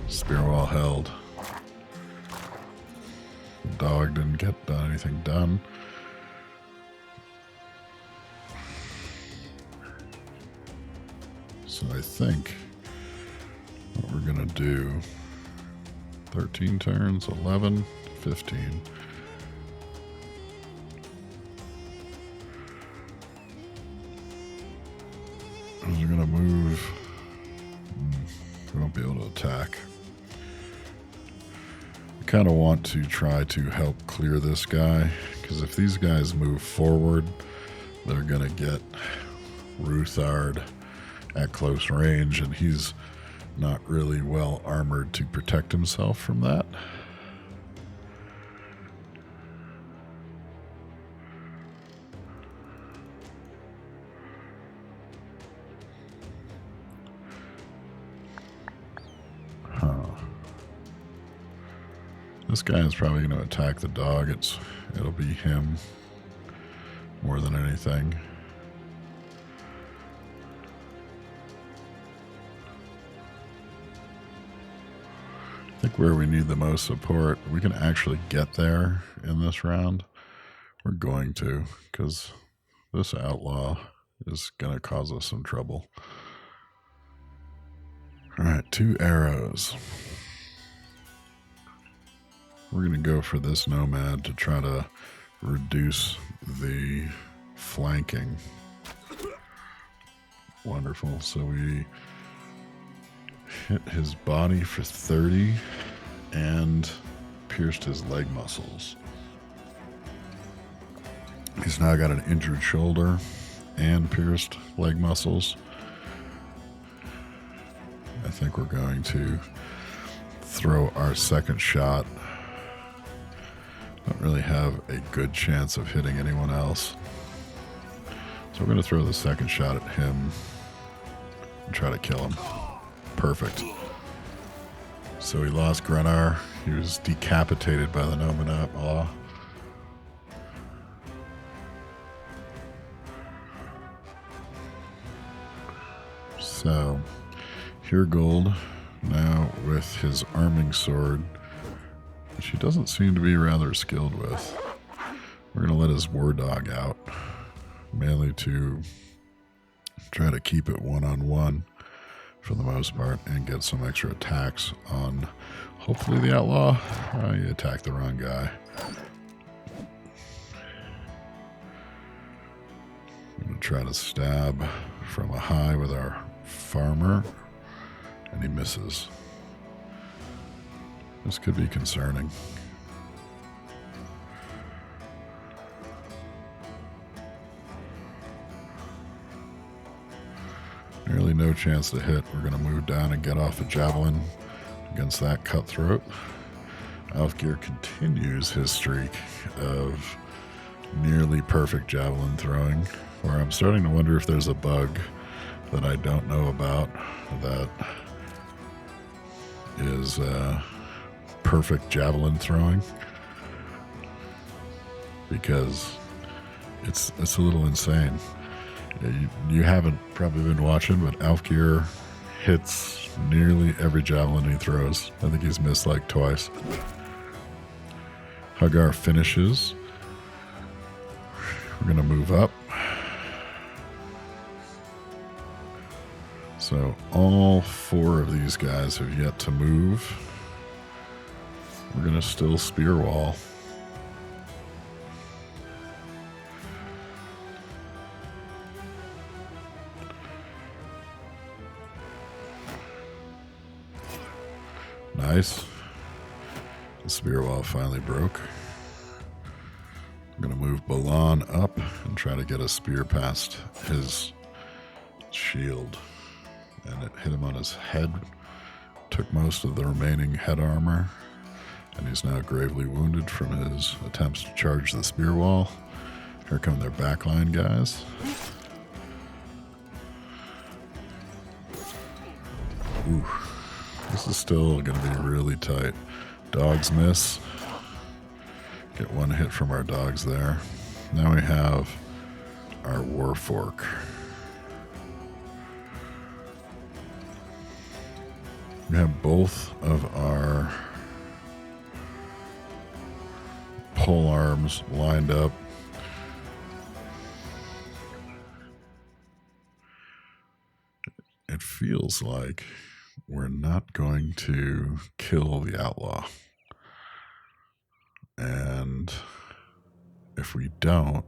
Spear wall held. The dog didn't get anything done. So I think what we're going to do, 13 turns, 11, 15. We're going to move. We won't be able to attack. I kind of want to try to help clear this guy, because if these guys move forward, they're going to get Ruthard at close range, and he's not really well armored to protect himself from that. This guy is probably going to attack the dog. It'll be him more than anything. I think where we need the most support, we can actually get there in this round. We're going to, because this outlaw is going to cause us some trouble. All right, 2 arrows. We're going to go for this nomad to try to reduce the flanking. Wonderful. So we hit his body for 30 and pierced his leg muscles. He's now got an injured shoulder and pierced leg muscles. I think we're going to throw our second shot. Don't really have a good chance of hitting anyone else. So we're going to throw the second shot at him and try to kill him. Perfect. So he lost Grenar. He was decapitated by the Nominaw. So, Hirgold now with his arming sword, which he doesn't seem to be rather skilled with. We're going to let his war dog out, mainly to try to keep it one-on-one for the most part and get some extra attacks on hopefully the outlaw. Oh, you attacked the wrong guy. I'm going to try to stab from a high with our farmer, and he misses. This could be concerning. Nearly no chance to hit. We're going to move down and get off a javelin against that cutthroat. Alfgeir continues his streak of nearly perfect javelin throwing, where I'm starting to wonder if there's a bug that I don't know about that is perfect javelin throwing, because it's a little insane. You haven't probably been watching, but Alfgeir hits nearly every javelin he throws. I think he's missed like twice. Hagar finishes. We're going to move up. So all 4 of these guys have yet to move. We're going to still spear wall. Nice. The spear wall finally broke. I'm going to move Balan up and try to get a spear past his shield. And it hit him on his head, took most of the remaining head armor, and he's now gravely wounded from his attempts to charge the spear wall. Here come their backline guys. Ooh, this is still going to be really tight. Dogs miss. Get 1 hit from our dogs there. Now we have our Warfork. We have both of our pole arms lined up. It feels like we're not going to kill the outlaw. And if we don't,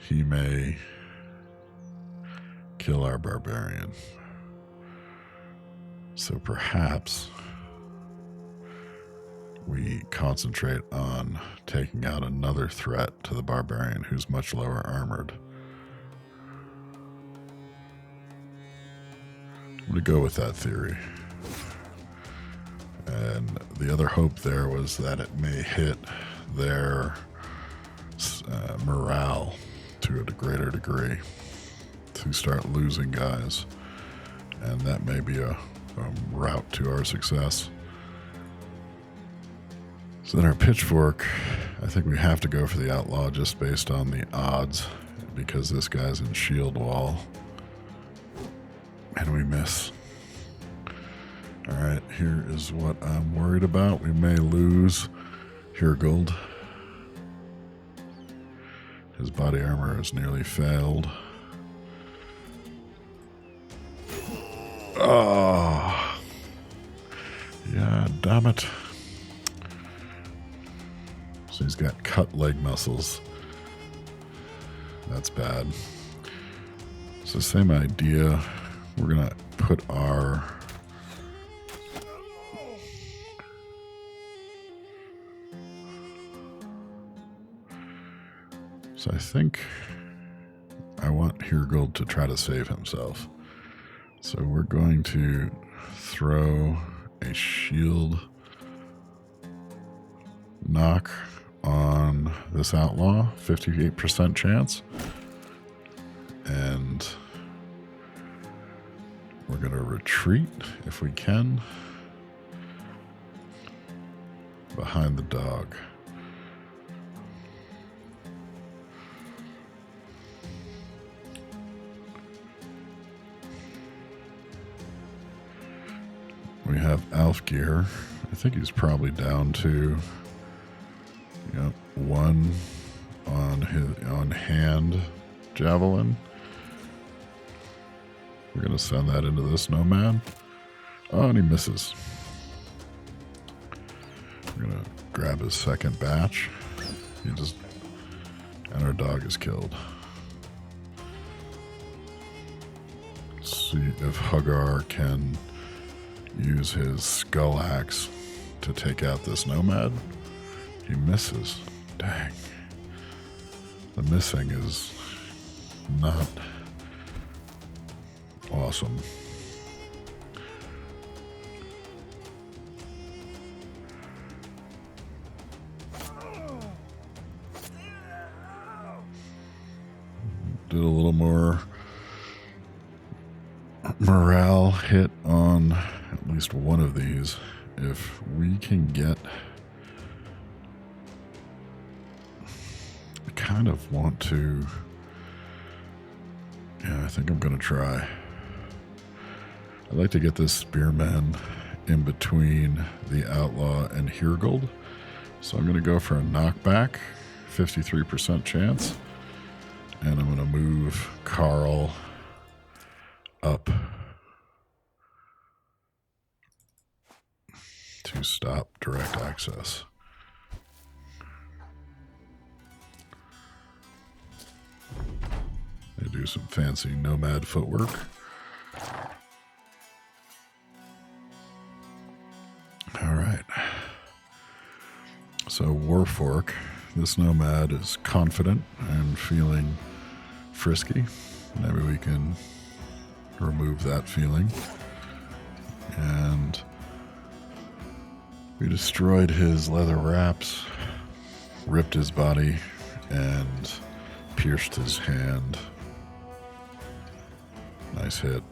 he may kill our barbarian. So perhaps we concentrate on taking out another threat to the barbarian who's much lower armored. I'm going to go with that theory. And the other hope there was that it may hit their morale to a greater degree, to start losing guys. And that may be a route to our success. So then our pitchfork, I think we have to go for the outlaw just based on the odds, because this guy's in shield wall. And we miss. Alright, here is what I'm worried about. We may lose Hirgold. His body armor has nearly failed. Oh. Yeah, damn it. So he's got cut leg muscles. That's bad. So same idea. We're going to put our... So I think I want Hirgold to try to save himself. So we're going to throw a shield knock on this outlaw, 58% chance. And we're going to retreat, if we can, behind the dog. We have Alfgeir. I think he's probably down to, one on hand javelin. We're going to send that into this nomad. Oh, and he misses. We're going to grab his second batch. And our dog is killed. See if Hagar can use his skull axe to take out this nomad. He misses. Dang. The missing is not awesome. Did a little more morale hit on at least one of these. If we can get... I kind of want to... Yeah, I think I'm going to try. I'd like to get this spearman in between the outlaw and Hirgold. So I'm going to go for a knockback, 53% chance. And I'm going to move Carl up to stop direct access. They do some fancy nomad footwork. All right. So Warfork, this nomad is confident and feeling frisky. Maybe we can remove that feeling. And we destroyed his leather wraps, ripped his body, and pierced his hand. Nice hit.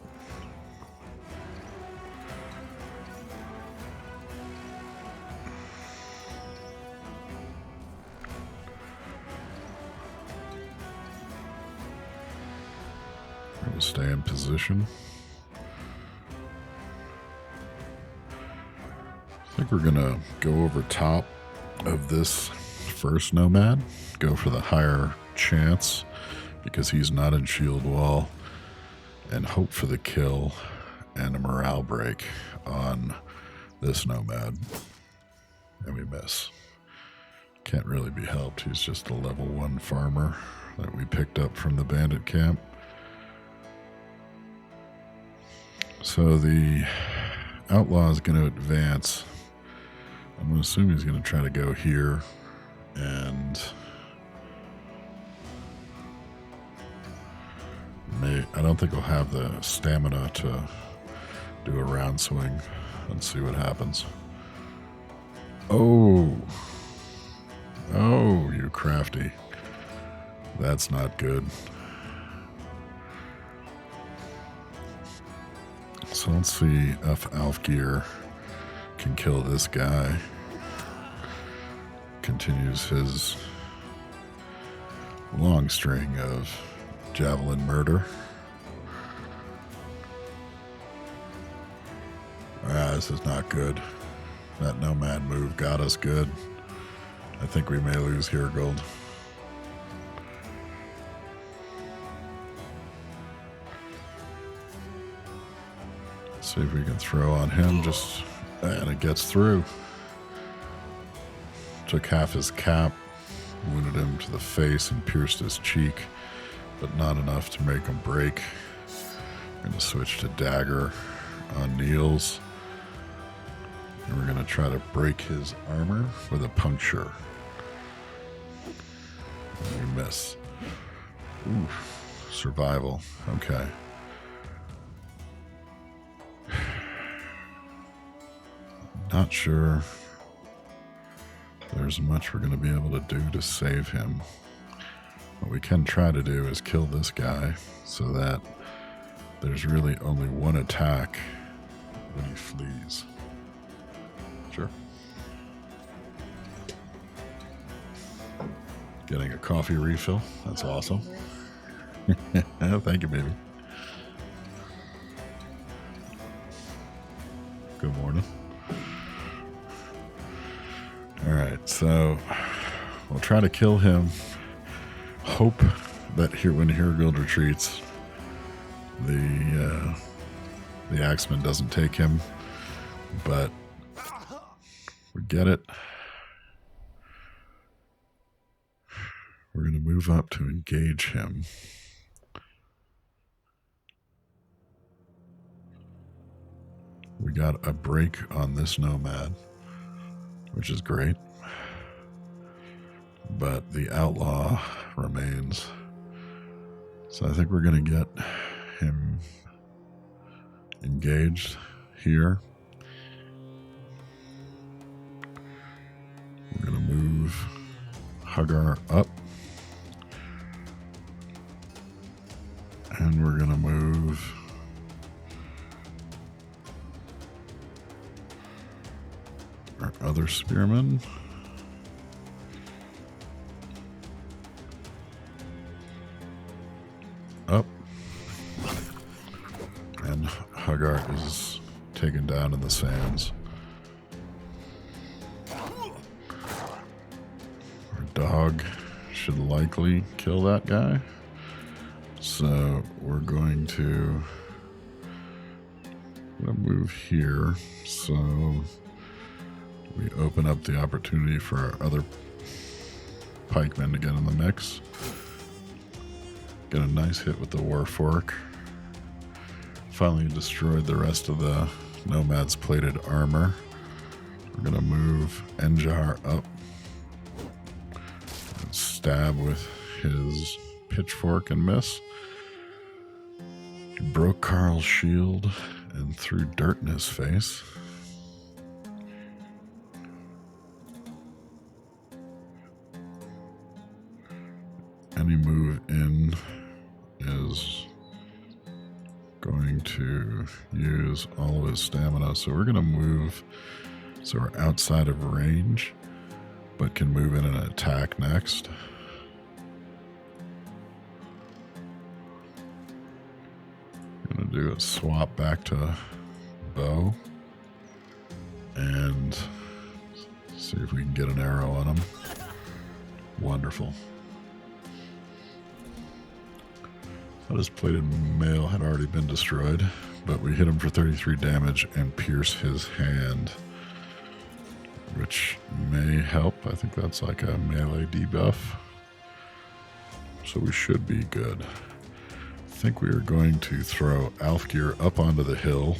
We're going to stay in position. I think we're going to go over top of this first nomad, go for the higher chance because he's not in shield wall, and hope for the kill and a morale break on this nomad. And we miss. Can't really be helped. He's just a level 1 farmer that we picked up from the bandit camp. So the outlaw is going to advance. I'm going to assume he's going to try to go here, and I don't think he'll have the stamina to do a round swing. Let's see what happens. Oh, you crafty. That's not good. So let's see if Alfgeir can kill this guy. Continues his long string of javelin murder. This is not good. That nomad move got us good. I think we may lose Hirgold. See if we can throw on him, and it gets through. Took half his cap, wounded him to the face and pierced his cheek, but not enough to make him break. I'm going to switch to dagger on Niels. And we're going to try to break his armor with a puncture. And we miss. Oof. Survival. Okay. Not sure there's much we're going to be able to do to save him. What we can try to do is kill this guy so that there's really only one attack when he flees. Sure. Getting a coffee refill. That's awesome. Thank you, baby. Good morning. Alright, so we'll try to kill him. Hope that when Herogold retreats, the Axeman doesn't take him. But we get it. We're going to move up to engage him. We got a break on this nomad, which is great. But the outlaw remains. So I think we're going to get him engaged here. We're going to move Hagar up. And we're going to move our other spearmen. Up. And Hagar is taken down in the sands. Our dog should likely kill that guy. So we're going to move here so we open up the opportunity for our other pikemen to get in the mix. Get a nice hit with the Warfork. Finally destroyed the rest of the Nomad's plated armor. We're going to move Enjar up and stab with his pitchfork and miss. He broke Carl's shield and threw dirt in his face. Any move in is going to use all of his stamina. So we're going to move so we're outside of range, but can move in and attack next. I'm going to do a swap back to bow and see if we can get an arrow on him. Wonderful. Thought his plated mail had already been destroyed, but we hit him for 33 damage and pierce his hand, which may help. I think that's like a melee debuff. So we should be good. I think we are going to throw Alfgeir up onto the hill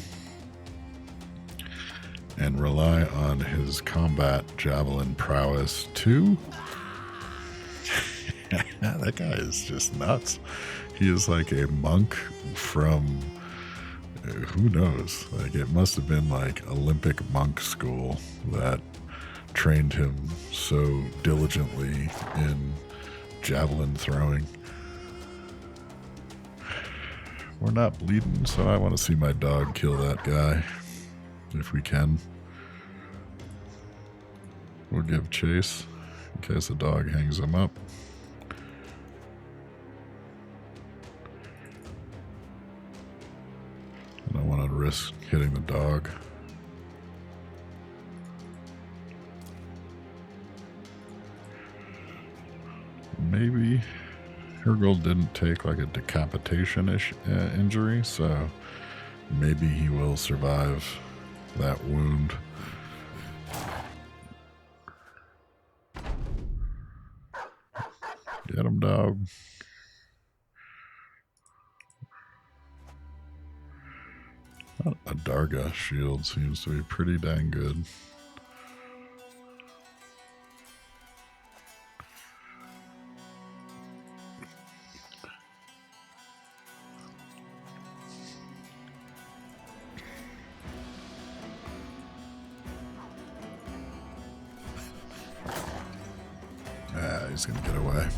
and rely on his combat javelin prowess too. That guy is just nuts. He is like a monk from, who knows? Like, it must have been like Olympic monk school that trained him so diligently in javelin throwing. We're not bleeding, so I want to see my dog kill that guy if we can. We'll give chase in case the dog hangs him up. I don't want to risk hitting the dog. Maybe Hergold didn't take like a decapitation-ish injury, so maybe he will survive that wound. Get him, dog. A Darga shield seems to be pretty dang good. Ah, he's gonna get away.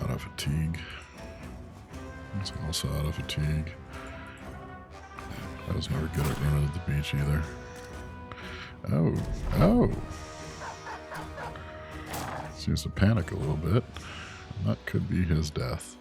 Out of fatigue. It's also out of fatigue. I was never good at running to the beach either. Oh. Seems to panic a little bit. That could be his death.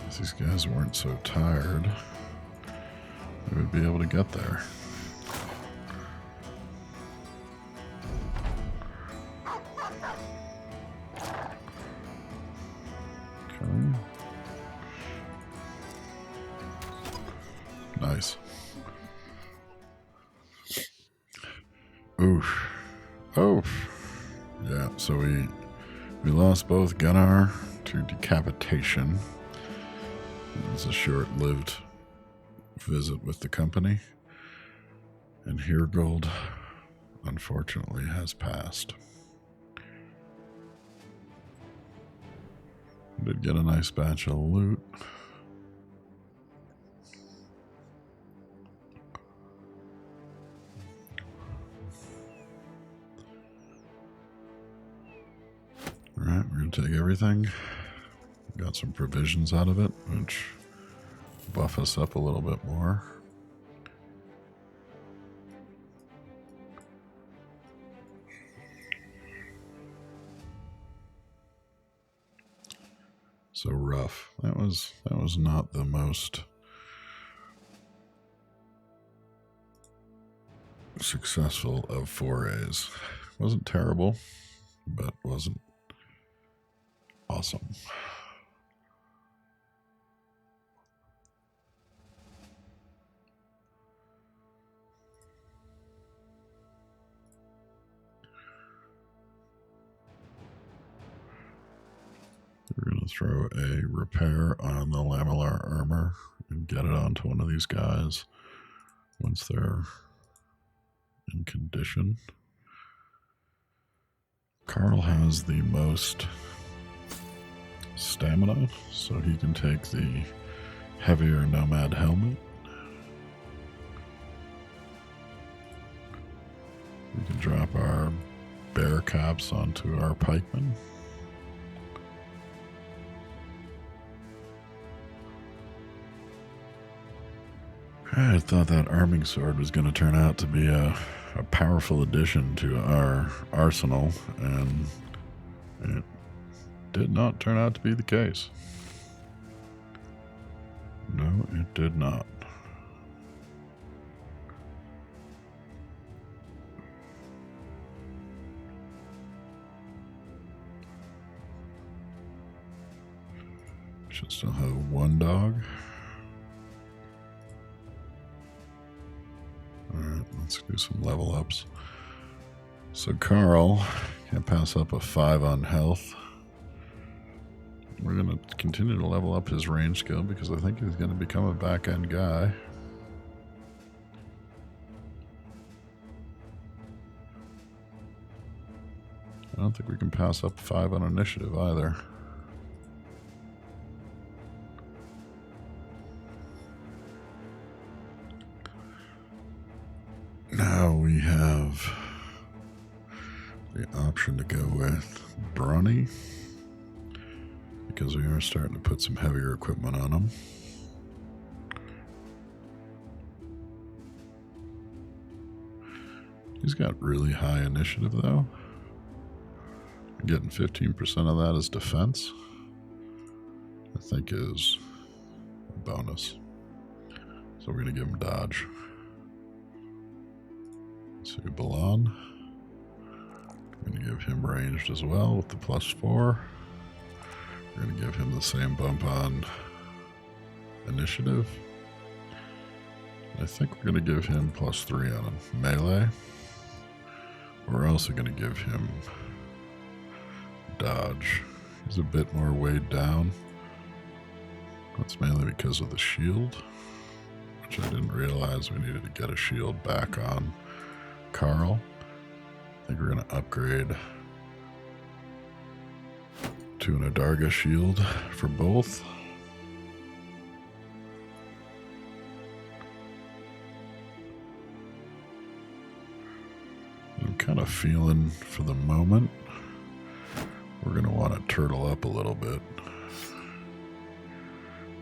If these guys weren't so tired, they would be able to get there. Okay. Nice. Oof. Oof. Yeah, so we lost both Gunnar to decapitation. It was a short-lived visit with the company, and Heregold, unfortunately, has passed. Did get a nice batch of loot. Alright, we're going to take everything. Got some provisions out of it, which buff us up a little bit more. So rough. That was not the most successful of forays. Wasn't terrible, but wasn't awesome. We're going to throw a repair on the lamellar armor and get it onto one of these guys once they're in condition. Carl has the most stamina, so he can take the heavier nomad helmet. We can drop our bear caps onto our pikemen. I thought that arming sword was going to turn out to be a powerful addition to our arsenal, and it did not turn out to be the case. No, it did not. Should still have one dog. Alright, let's do some level ups. So Carl can't pass up a 5 on health. We're going to continue to level up his range skill because I think he's going to become a back end guy. I don't think we can pass up 5 on initiative either. Now we have the option to go with Brawny, because we are starting to put some heavier equipment on him. He's got really high initiative though. Getting 15% of that as defense, I think, is a bonus. So we're going to give him dodge. Let's see, Balan. We're going to give him ranged as well with the +4. We're going to give him the same bump on initiative. I think we're going to give him +3 on melee. We're also going to give him dodge. He's a bit more weighed down. That's mainly because of the shield, which I didn't realize we needed to get a shield back on Carl. I think we're going to upgrade to an Adarga shield for both. I'm kind of feeling for the moment we're going to want to turtle up a little bit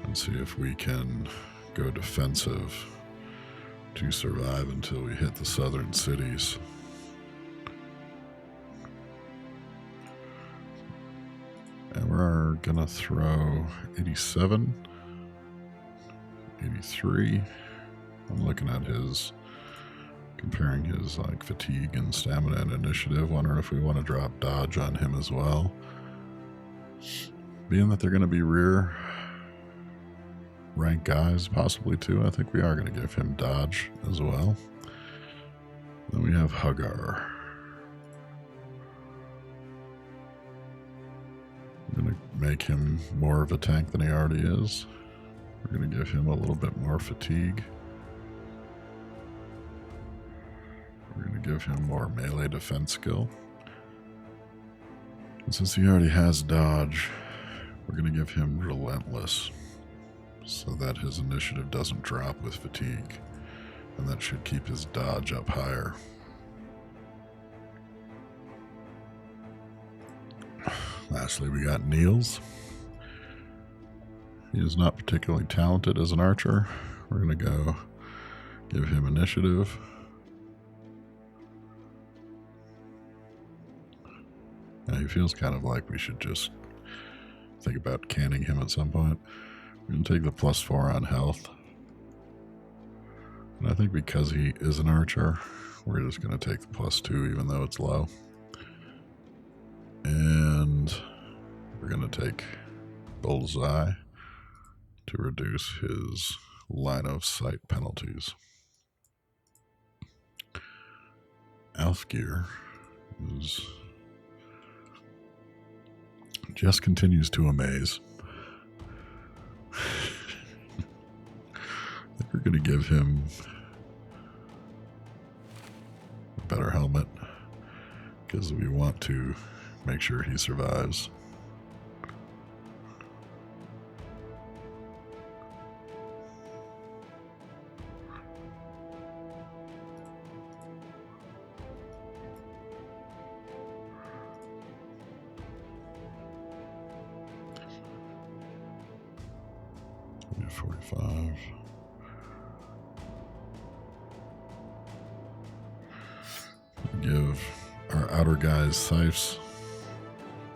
and see if we can go defensive to survive until we hit the southern cities. And we're going to throw 87, 83. I'm looking at his, comparing his like fatigue and stamina and initiative. Wondering if we want to drop dodge on him as well. Being that they're going to be rear rank guys, possibly too, I think we are going to give him dodge as well. Then we have Hagar. I'm going to make him more of a tank than he already is. We're going to give him a little bit more fatigue. We're going to give him more melee defense skill. And since he already has dodge, we're going to give him relentless, so that his initiative doesn't drop with fatigue, and that should keep his dodge up higher. Lastly, we got Niels. He is not particularly talented as an archer. We're going to go give him initiative. Now he feels kind of like we should just think about canning him at some point. We're going to take the +4 on health. And I think because he is an archer, we're just going to take the +2 even though it's low. And we're going to take Bullseye to reduce his line of sight penalties. Alfgeir is just continues to amaze. I think we're going to give him a better helmet because we want to make sure he survives. We have 45. Give our outer guys scythes.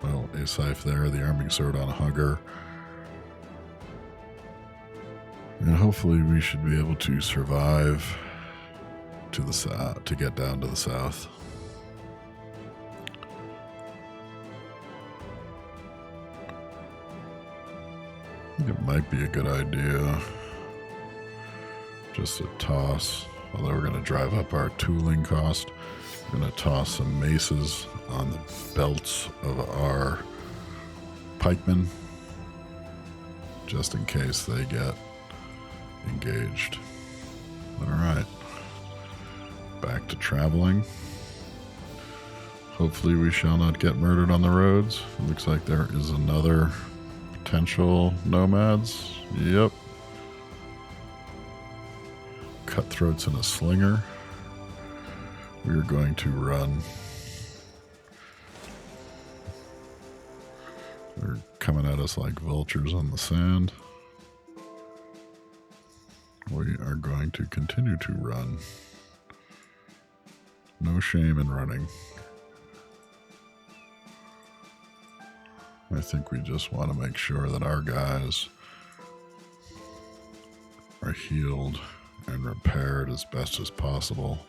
Well, a scythe there, the arming sword on a hugger. And hopefully we should be able to survive to the south, to get down to the south. I think it might be a good idea just to toss, although we're going to drive up our tooling cost. We're going to toss some maces on the belts of our pikemen, just in case they get engaged. All right, back to traveling. Hopefully we shall not get murdered on the roads. It looks like there is another potential nomads. Yep. Cutthroats in a slinger. We are going to run. They're coming at us like vultures on the sand. We are going to continue to run. No shame in running. I think we just want to make sure that our guys are healed and repaired as best as possible.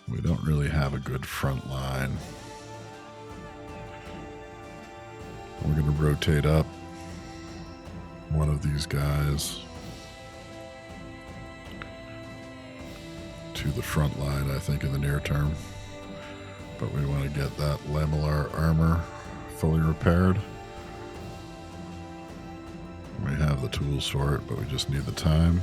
We don't really have a good front line. We're going to rotate up one of these guys to the front line, I think, in the near term. But we want to get that lamellar armor fully repaired. We have the tools for it, but we just need the time.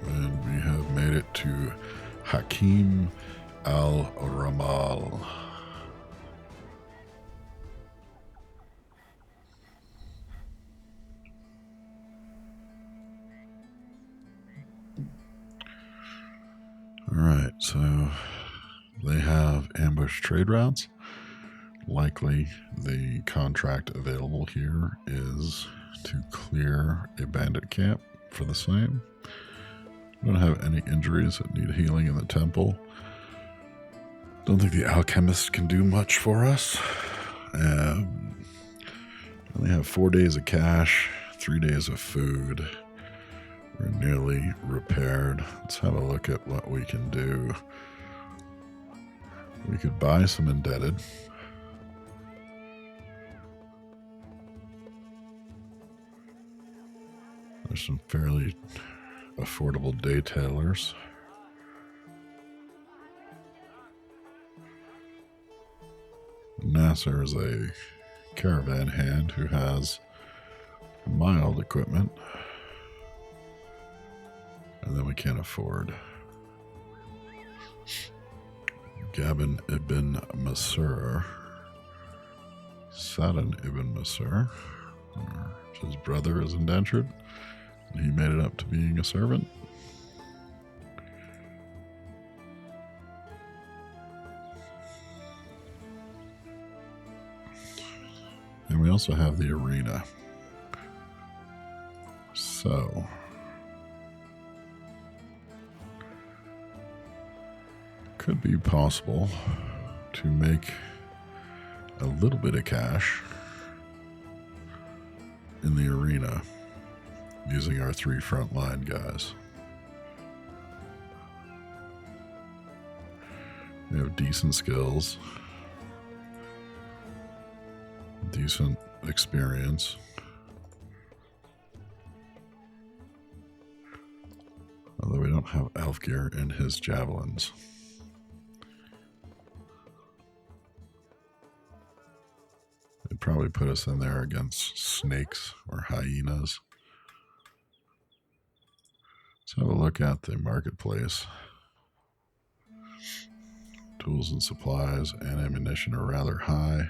And we have made it to Hakim al-Ramal. Alright, so they have ambush trade routes. Likely the contract available here is to clear a bandit camp for the same. We don't have any injuries that need healing in the temple. Don't think the alchemist can do much for us. Only have 4 days of cash, 3 days of food. We're nearly repaired. Let's have a look at what we can do. We could buy some indebted. There's some fairly affordable day tailors. Nasser is a caravan hand who has mild equipment. And then we can't afford Gabin ibn Masur, Sadin ibn Masur. His brother is indentured, and he made it up to being a servant. And we also have the arena. So could be possible to make a little bit of cash in the arena using our 3 frontline guys. We have decent skills, decent experience. Although we don't have Elfgeir in his javelins. They'd probably put us in there against snakes or hyenas. Let's have a look at the marketplace. Tools and supplies and ammunition are rather high.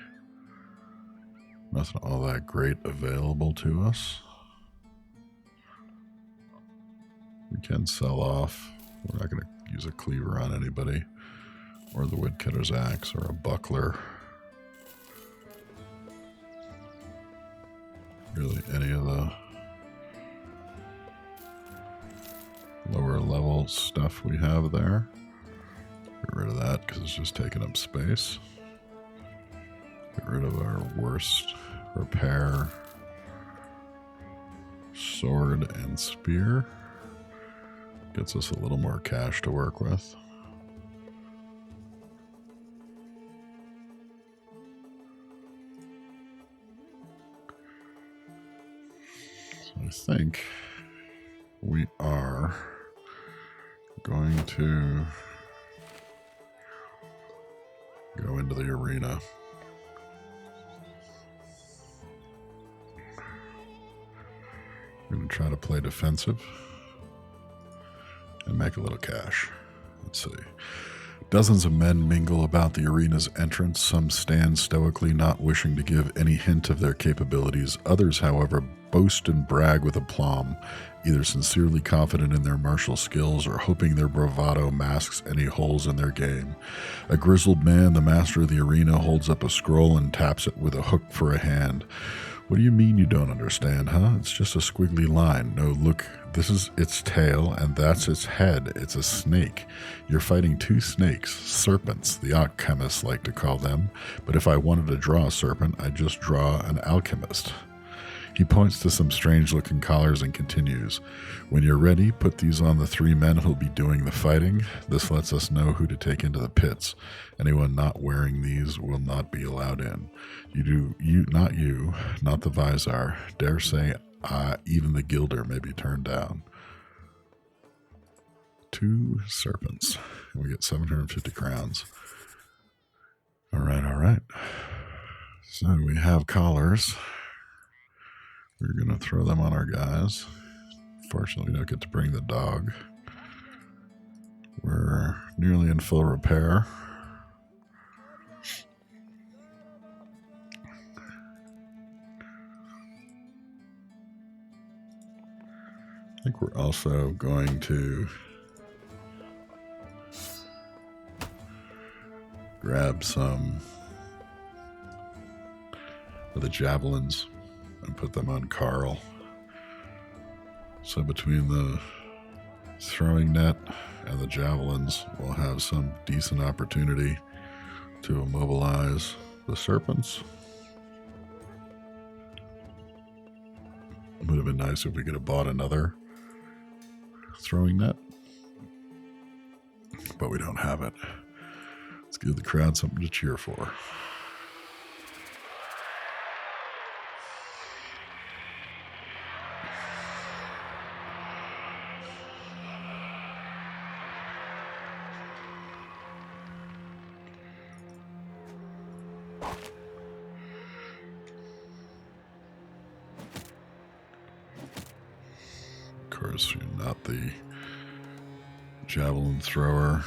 Nothing all that great available to us. We can sell off. We're not going to use a cleaver on anybody, or the woodcutter's axe, or a buckler. Really, any of the lower level stuff we have there. Get rid of that because it's just taking up space. Get rid of our worst repair sword and spear. Gets us a little more cash to work with. So I think we are going to Go into the arena. We're going to try to play defensive and make a little cash. Let's see. Dozens of men mingle about the arena's entrance. Some stand stoically, not wishing to give any hint of their capabilities. Others, however, boast and brag with aplomb, either sincerely confident in their martial skills or hoping their bravado masks any holes in their game. A grizzled man, the master of the arena, holds up a scroll and taps it with a hook for a hand. What do you mean you don't understand, huh? It's just a squiggly line. No, look, this is its tail, and that's its head. It's a snake. You're fighting two snakes, serpents, the alchemists like to call them. But if I wanted to draw a serpent, I'd just draw an alchemist. He points to some strange-looking collars and continues. When you're ready, put these on the three men who'll be doing the fighting. This lets us know who to take into the pits. Anyone not wearing these will not be allowed in. Not the Visar. Dare say even the Gilder may be turned down. 2 serpents. And we get 750 crowns. All right. So we have collars. We're going to throw them on our guys. Fortunately, we don't get to bring the dog. We're nearly in full repair. I think we're also going to grab some of the javelins and put them on Carl. So between the throwing net and the javelins, we'll have some decent opportunity to immobilize the serpents. It would have been nice if we could have bought another throwing net, but we don't have it. Let's give the crowd something to cheer for. Of course, you're not the javelin thrower.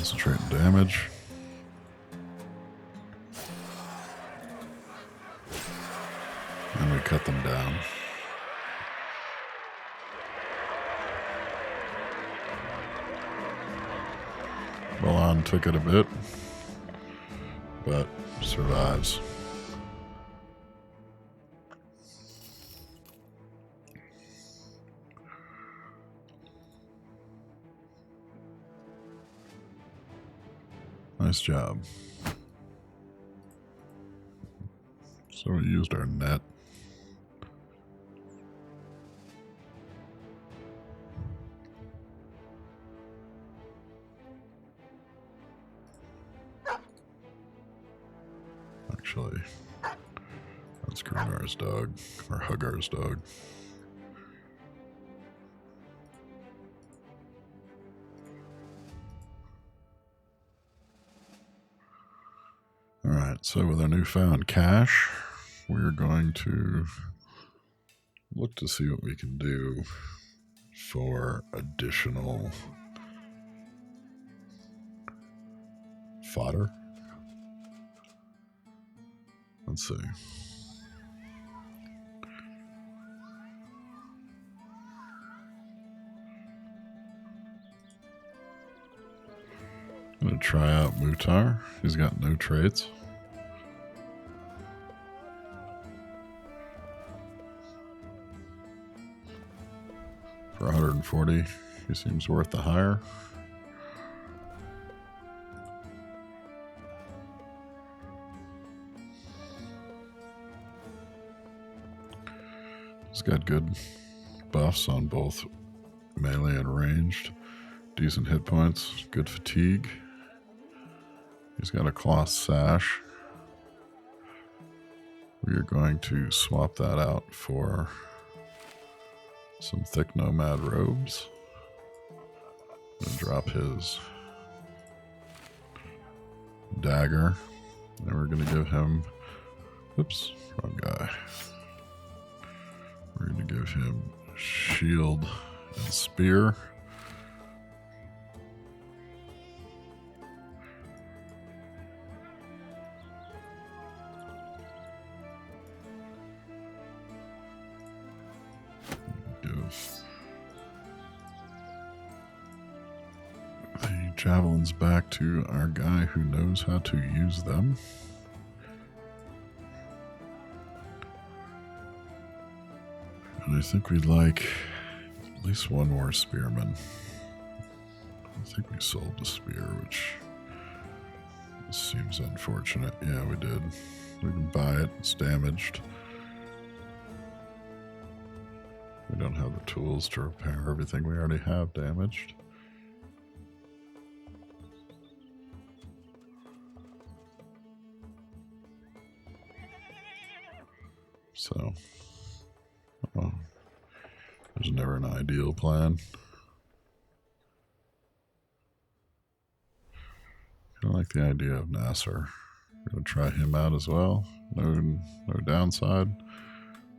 Concentrating damage. And we cut them down. Bolon took it a bit, but survives. Nice job. So we used our net. Actually, that's Grunar's dog, or Huggar's dog. So with our newfound cash, we're going to look to see what we can do for additional fodder. Let's see. I'm going to try out Mutar. He's got no traits. For 140, he seems worth the hire. He's got good buffs on both melee and ranged. Decent hit points, good fatigue. He's got a cloth sash. We are going to swap that out for some thick nomad robes. And drop his dagger. And we're going to give him... Oops, wrong guy. We're going to give him shield and spear. Give the javelins back to our guy who knows how to use them. And I think we'd like at least one more spearman. I think we sold the spear, which seems unfortunate. Yeah, we did. We can buy it. It's damaged. We don't have the tools to repair everything we already have damaged. So, there's never an ideal plan. I like the idea of Nasser. We're going to try him out as well. No downside.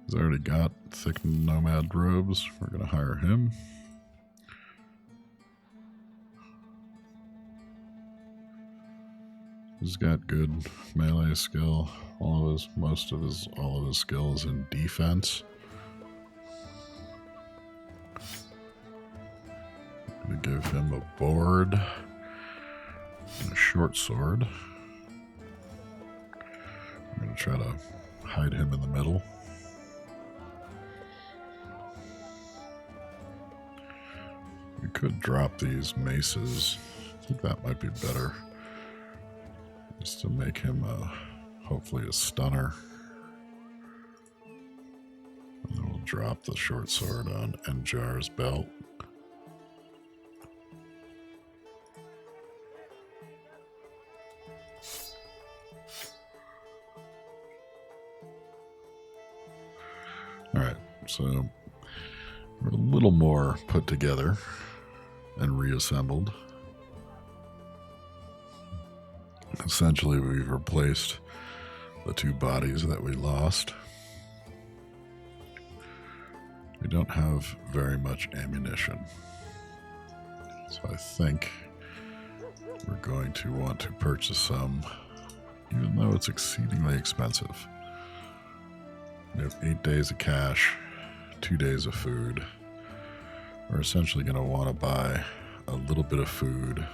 He's already got thick nomad robes. We're going to hire him. He's got good melee skill. All of his skills in defense. I'm going to give him a board and a short sword. I'm going to try to hide him in the middle. We could drop these maces. I think that might be better. Just to make him hopefully a stunner. And then we'll drop the short sword on Enjar's belt. Alright, so we're a little more put together and reassembled. Essentially, we've replaced the two bodies that we lost. We don't have very much ammunition. So I think we're going to want to purchase some, even though it's exceedingly expensive. We have 8 days of cash, 2 days of food. We're essentially going to want to buy a little bit of food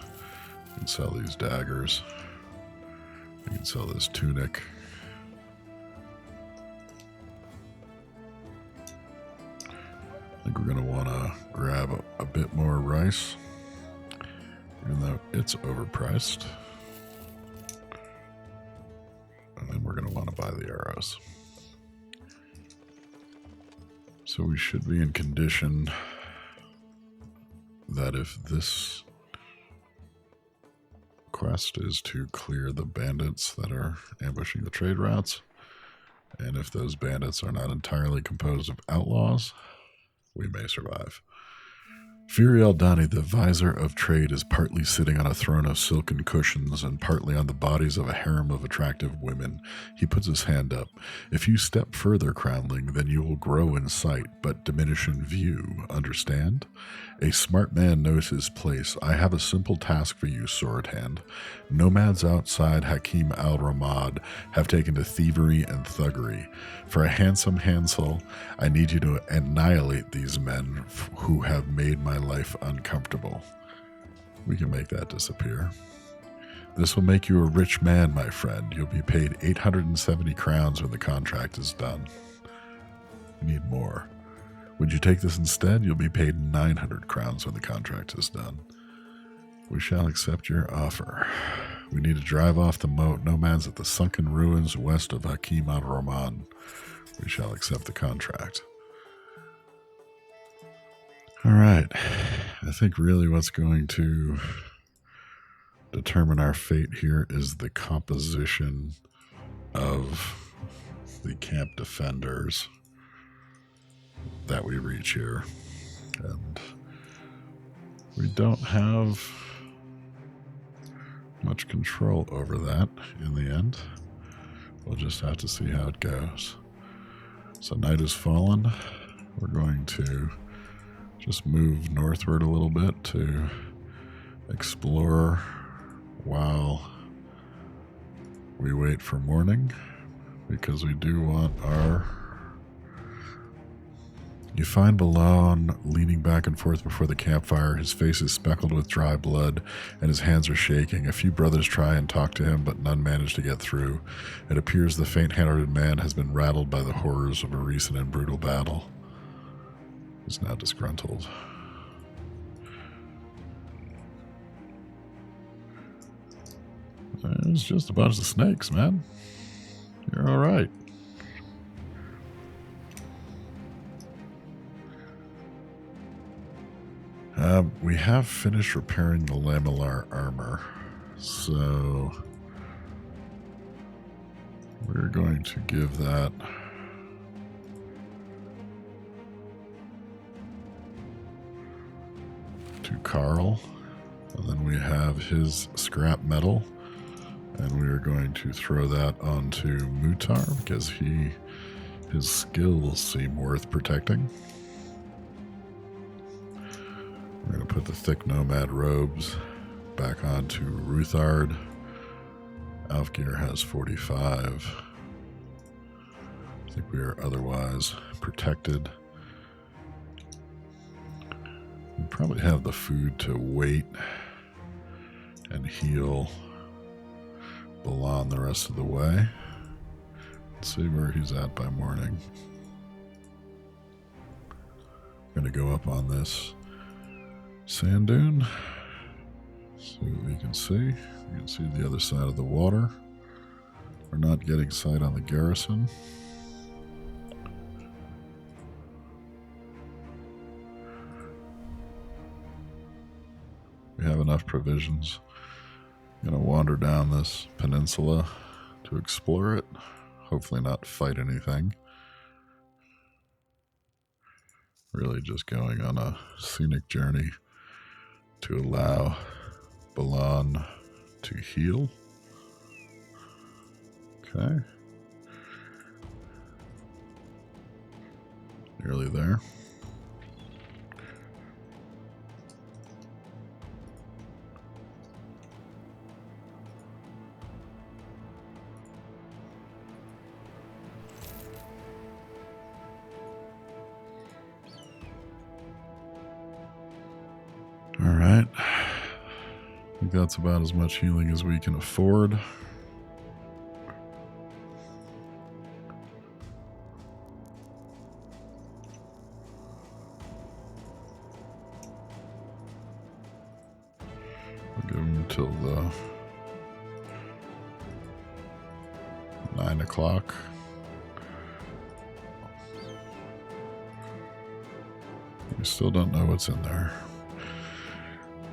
and sell these daggers. We can sell this tunic. I think we're going to want to grab a bit more rice, even though it's overpriced. And then we're going to want to buy the arrows. So we should be in condition that if this quest is to clear the bandits that are ambushing the trade routes, and if those bandits are not entirely composed of outlaws, we may survive. Firi Aldani, the visor of trade, is partly sitting on a throne of silken cushions and partly on the bodies of a harem of attractive women. He puts his hand up. If you step further, Crownling, then you will grow in sight, but diminish in view. Understand? A smart man knows his place. I have a simple task for you, Sword Hand. Nomads outside Hakim al-Ramad have taken to thievery and thuggery. For a handsome hansel, I need you to annihilate these men who have made my life uncomfortable. We can make that disappear. This will make you a rich man, my friend. You'll be paid 870 crowns when the contract is done. We need more. Would you take this instead? You'll be paid 900 crowns when the contract is done. We shall accept your offer. We need to drive off the nomads at the sunken ruins west of Hakim al-Rahman. We shall accept the contract. All right. I think really what's going to determine our fate here is the composition of the camp defenders that we reach here. And we don't have much control over that in the end. We'll just have to see how it goes. So night has fallen. We're going to just move northward a little bit to explore while we wait for morning, because we do want our... You find Balon leaning back and forth before the campfire. His face is speckled with dry blood, and his hands are shaking. A few brothers try and talk to him, but none manage to get through. It appears the faint-hearted man has been rattled by the horrors of a recent and brutal battle. He's now disgruntled. It's just a bunch of snakes, man. You're all right. We have finished repairing the lamellar armor, so we're going to give that to Carl, and then we have his scrap metal, and we are going to throw that onto Mutar because his skills seem worth protecting. We're going to put the thick nomad robes back onto Ruthard. Alfgeir has 45. I think we are otherwise protected. We probably have the food to wait and heal Balon the rest of the way. Let's see where he's at by morning. I'm going to go up on this sand dune. See what we can see. You can see the other side of the water. We're not getting sight on the garrison. We have enough provisions. I'm going to wander down this peninsula to explore it. Hopefully not fight anything. Really just going on a scenic journey to allow Balon to heal. Okay. Nearly there. All right. I think that's about as much healing as we can afford. We'll give him until the 9 o'clock. We still don't know what's in there.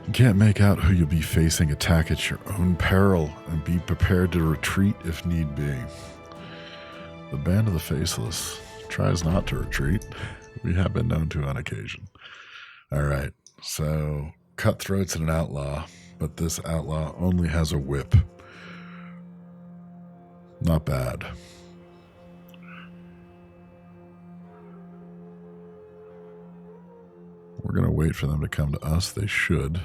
You can't make out who you'll be facing. Attack at your own peril and be prepared to retreat if need be. The Band of the Faceless tries not to retreat. We have been known to on occasion. All right. So, Cutthroat's an outlaw, but this outlaw only has a whip. Not bad. We're going to wait for them to come to us. They should,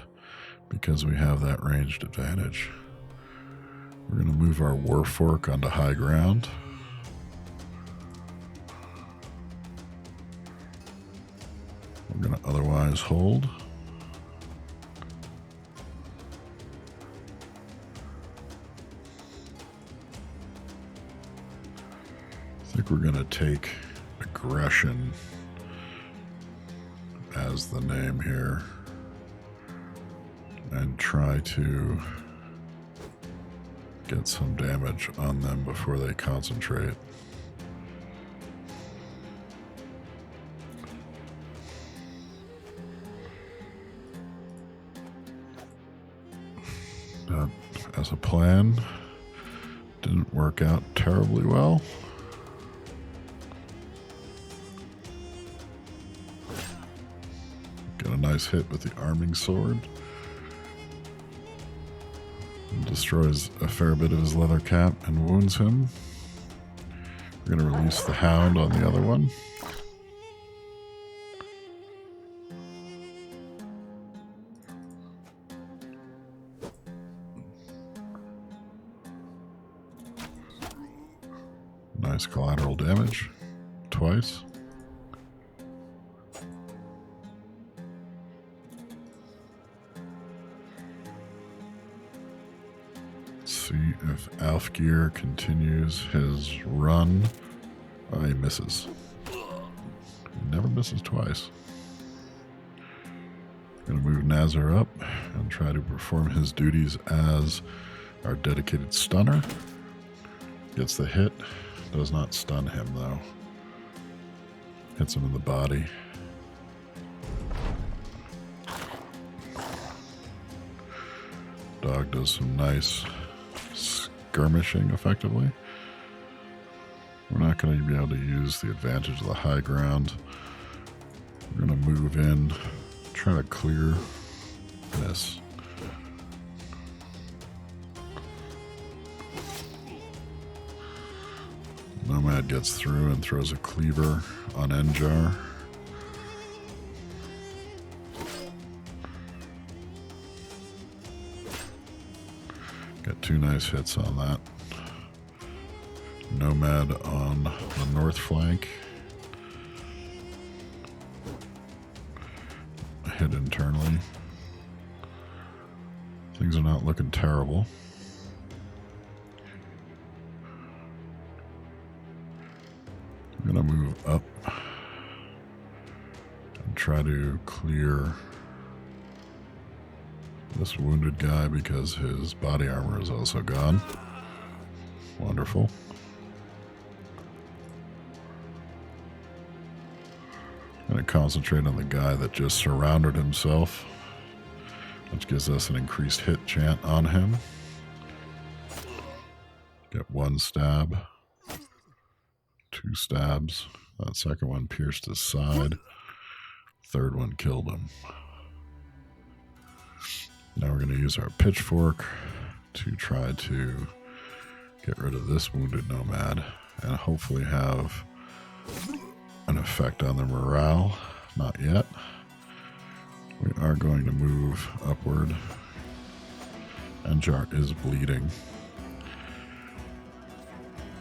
because we have that ranged advantage. We're going to move our Warfork onto high ground. We're going to otherwise hold. I think we're going to take aggression as the name here and try to get some damage on them before they concentrate. That, as a plan, didn't work out terribly well. Got a nice hit with the arming sword. Destroys a fair bit of his leather cap and wounds him. We're going to release the hound on the other one. Nice collateral damage. Twice. See if Alfgeir continues his run. Oh, he misses. He never misses twice. Gonna move Nazar up and try to perform his duties as our dedicated stunner. Gets the hit. Does not stun him though. Hits him in the body. Dog does some nice skirmishing effectively. We're not going to be able to use the advantage of the high ground. We're going to move in, try to clear this. Nomad gets through and throws a cleaver on Enjar. Got two nice hits on that. Nomad on the north flank. Hit internally. Things are not looking terrible. I'm going to move up and try to clear this wounded guy because his body armor is also gone. Wonderful. I'm going to concentrate on the guy that just surrounded himself, which gives us an increased hit chance on him. Get one stab. Two stabs. That second one pierced his side. Third one killed him. Now we're going to use our pitchfork to try to get rid of this wounded nomad and hopefully have an effect on their morale. Not yet. We are going to move upward. Enjar is bleeding.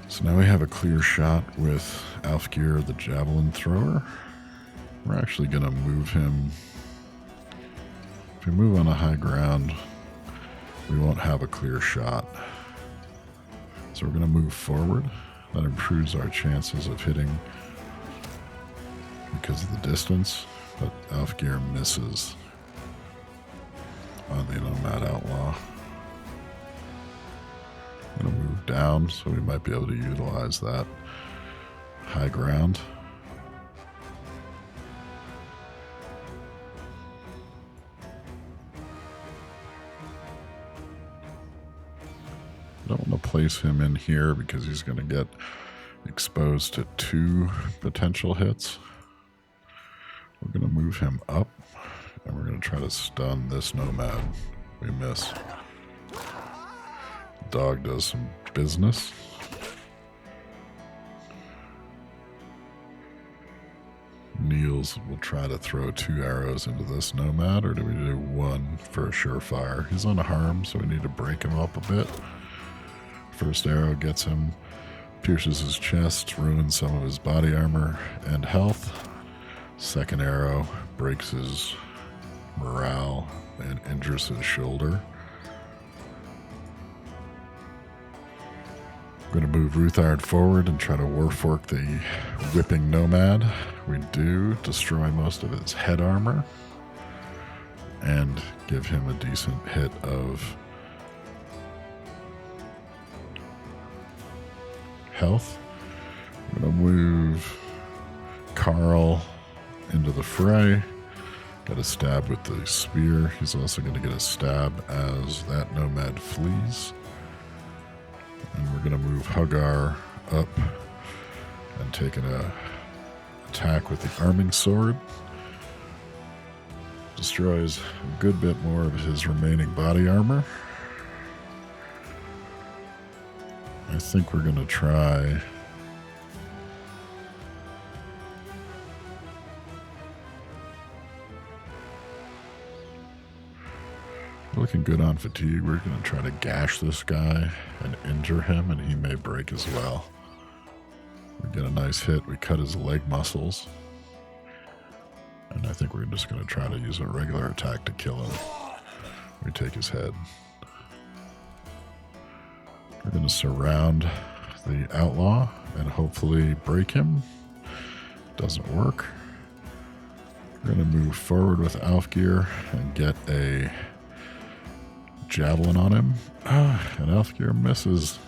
So now we have a clear shot with Alfgeir, the javelin thrower. We're actually going to move him. If we move on a high ground, we won't have a clear shot. So we're going to move forward. That improves our chances of hitting because of the distance, but Alfgeir misses on the Nomad Outlaw. I'm going to move down, so we might be able to utilize that high ground. I don't want to place him in here because he's going to get exposed to two potential hits. We're going to move him up And we're going to try to stun this nomad. We miss. Dog does some business. Niels will try to throw 2 arrows into this nomad, or do we do 1 for a surefire? He's unharmed, so we need to break him up a bit. First arrow gets him, pierces his chest, ruins some of his body armor and health. Second arrow breaks his morale and injures his shoulder. I'm going to move Ruthard forward and try to warfork the whipping nomad. We do destroy most of his head armor and give him a decent hit of health. I'm going to move Carl into the fray. Got a stab with the spear. He's also going to get a stab as that nomad flees. And we're going to move Hagar up and take an attack with the arming sword. Destroys a good bit more of his remaining body armor. I think we're going to try looking good on fatigue. We're going to try to gash this guy and injure him, and he may break as well. We get a nice hit. We cut his leg muscles. And I think we're just going to try to use a regular attack to kill him. We take his head. We're going to surround the outlaw and hopefully break him. Doesn't work. We're going to move forward with Alfgeir and get a javelin on him. And Alfgeir misses.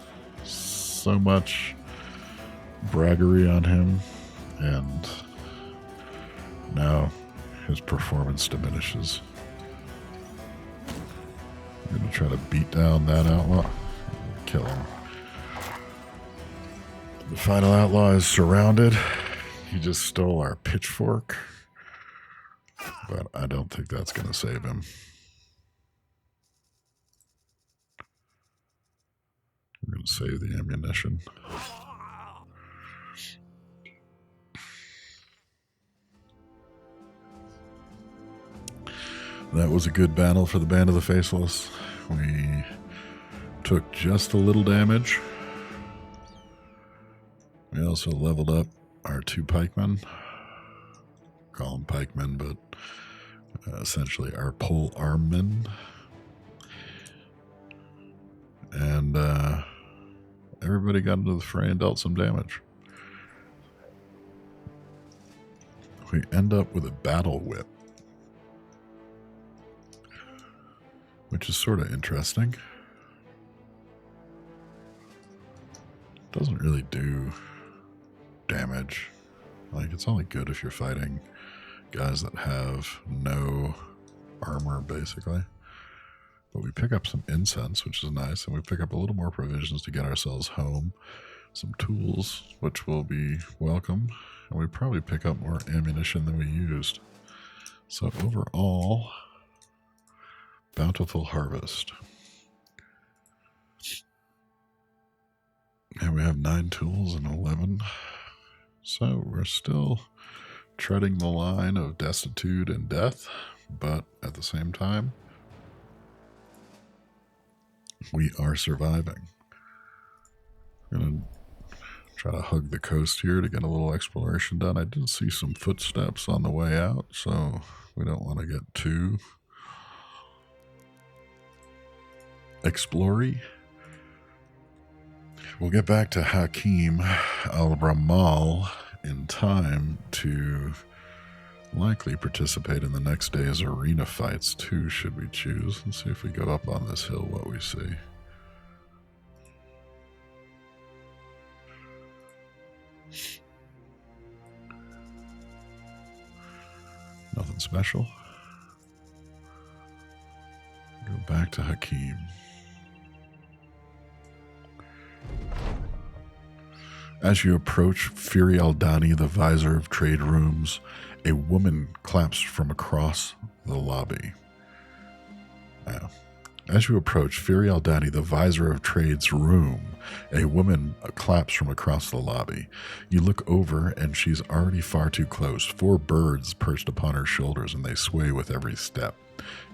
So much braggery on him, and now his performance diminishes. I'm going to try to beat down that outlaw and kill him. The final outlaw is surrounded. He just stole our pitchfork, but I don't think that's going to save him. We're going to save the ammunition. That was a good battle for the Band of the Faceless. We took just a little damage. We also leveled up our 2 pikemen. Call them pikemen, but essentially our pole armmen. And everybody got into the fray and dealt some damage. We end up with a battle whip, which is sort of interesting. Doesn't really do damage. Like, it's only good if you're fighting guys that have no armor, basically. But we pick up some incense, which is nice, and we pick up a little more provisions to get ourselves home. Some tools, which will be welcome. And we probably pick up more ammunition than we used. So overall, bountiful harvest. And we have 9 tools and 11. So we're still treading the line of destitute and death, but at the same time, we are surviving. I'm going to try to hug the coast here to get a little exploration done. I did see some footsteps on the way out, so we don't want to get too explory. We'll get back to Hakim al-Ramal in time to likely participate in the next day's arena fights too, should we choose. Let's see if we go up on this hill what we see. Nothing special. Go back to Hakim. As you approach Firi Aldani, the visor of trade rooms, a woman claps from across the lobby. Now, as you approach Firi Aldani, the Visor of Trade's room, a woman claps from across the lobby. You look over, and she's already far too close. 4 birds perched upon her shoulders, and they sway with every step.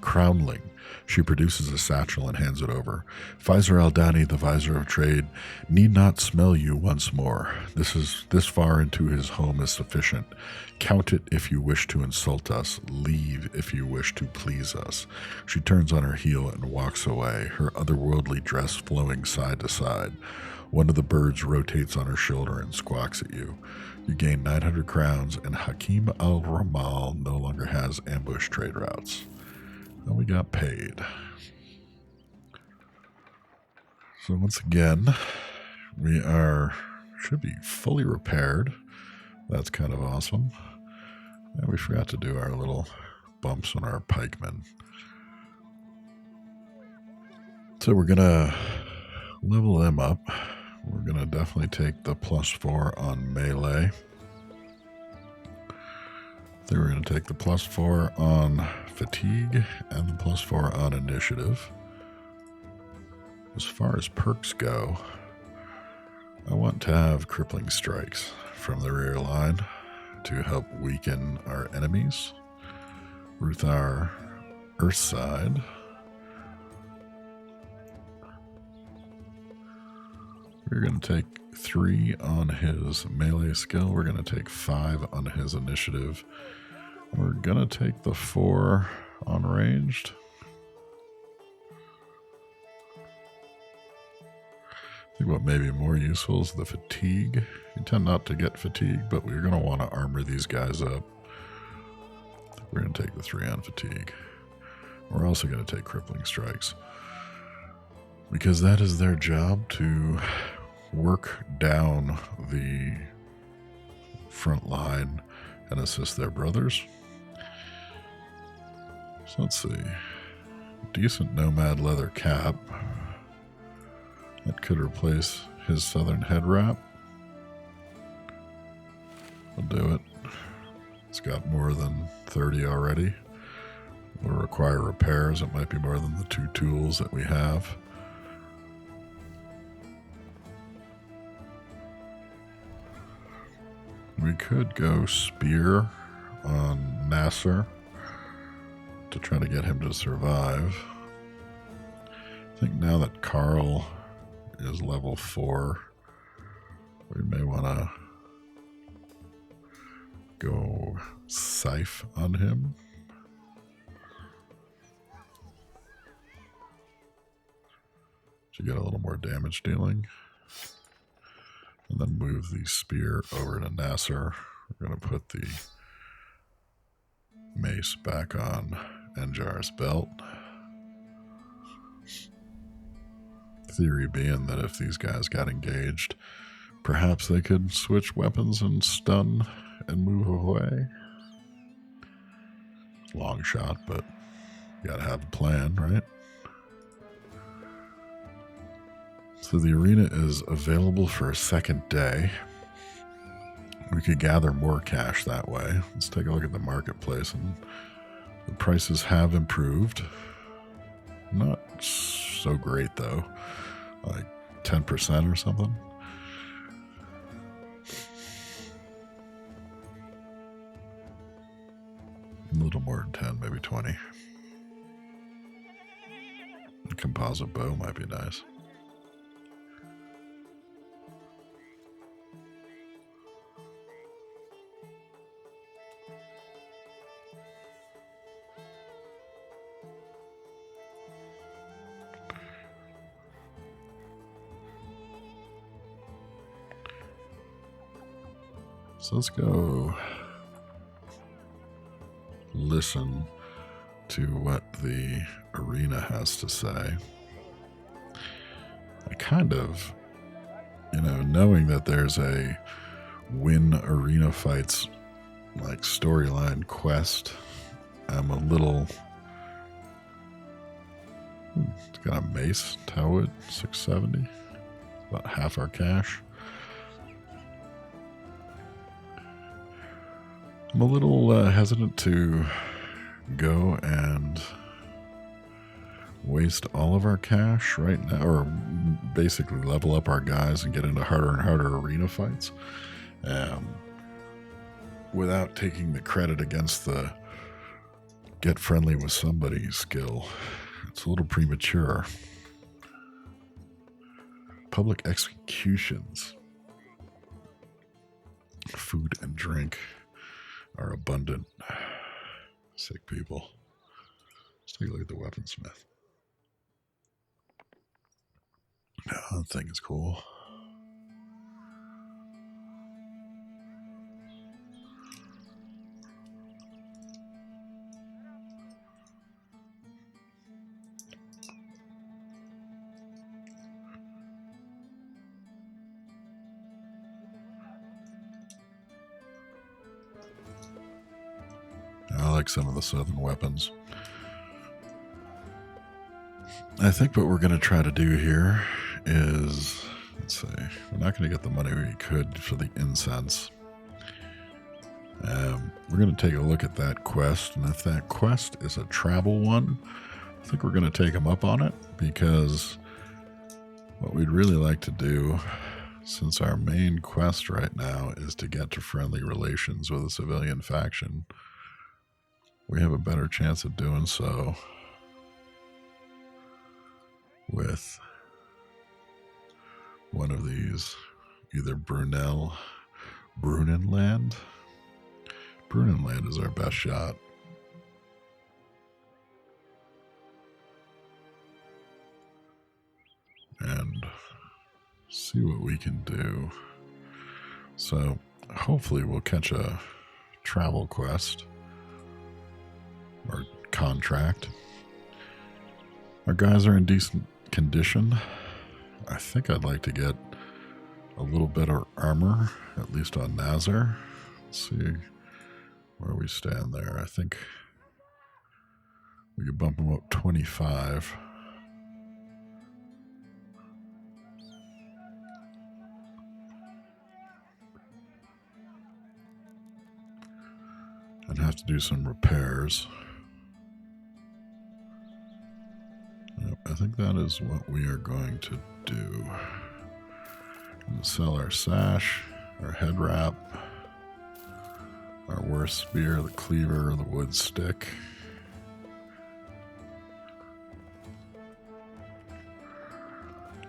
Crownling, she produces a satchel and hands it over. Visor Aldani, the Visor of Trade, need not smell you once more. This far into his home is sufficient. Count it if you wish to insult us. Leave if you wish to please us. She turns on her heel and walks away, her otherworldly dress flowing side to side. One of the birds rotates on her shoulder and squawks at you. You gain 900 crowns, and Hakim al-Ramal no longer has ambush trade routes. And we got paid. So once again, we should be fully repaired. That's kind of awesome. And we forgot to do our little bumps on our pikemen. So we're going to level them up. We're going to definitely take the +4 on melee. Then we're going to take the +4 on fatigue and the +4 on initiative. As far as perks go, I want to have crippling strikes from the rear line to help weaken our enemies. With our earth side, we're going to take 3 on his melee skill. We're going to take 5 on his initiative. We're going to take the 4 on ranged. I think what may be more useful is the fatigue. You tend not to get fatigue, but we're going to want to armor these guys up. We're going to take the 3 on fatigue. We're also going to take crippling strikes, because that is their job, to work down the front line and assist their brothers. So let's see. Decent nomad leather cap. That could replace his southern head wrap. We'll do it. It's got more than 30 already. Will require repairs. It might be more than the 2 tools that we have. We could go spear on Nasser to try to get him to survive. I think now that Carl is level 4, we may want to go Scythe on him. To get a little more damage dealing. And then move the spear over to Nasser. We're going to put the mace back on Enjar's belt. Theory being that if these guys got engaged, perhaps they could switch weapons and stun and move away. Long shot, but you gotta have a plan, right? So the arena is available for a second day. We could gather more cash that way. Let's take a look at the marketplace, and the prices have improved. Not so great though, like 10% or something. A little more than 10, maybe 20. A composite bow might be nice. So let's go listen to what the arena has to say. I kind of, knowing that there's a win arena fights like storyline quest, I'm a little... It's got a mace, Towwood, 670. About half our cash. I'm a little hesitant to go and waste all of our cash right now, or basically level up our guys and get into harder and harder arena fights without taking the credit against the get friendly with somebody skill. It's a little premature. Public executions. Food and drink are abundant. Sick people. Let's take a look at the Weaponsmith. That thing is cool. I like some of the southern weapons. I think what we're going to try to do here is, let's see, we're not going to get the money we could for the incense. We're going to take a look at that quest, and if that quest is a travel one, I think we're going to take them up on it, because what we'd really like to do, since our main quest right now is to get to friendly relations with a civilian faction, we have a better chance of doing so with one of these, either Brunenland. Brunenland is our best shot. And see what we can do. So hopefully we'll catch a travel quest or contract. Our guys are in decent condition. I think I'd like to get a little better armor, at least on Nazar. Let's see where we stand there. I think we could bump them up 25. I'd have to do some repairs. Yep, I think that is what we are going to do. We'll sell our sash, our head wrap, our worst spear, the cleaver, the wood stick.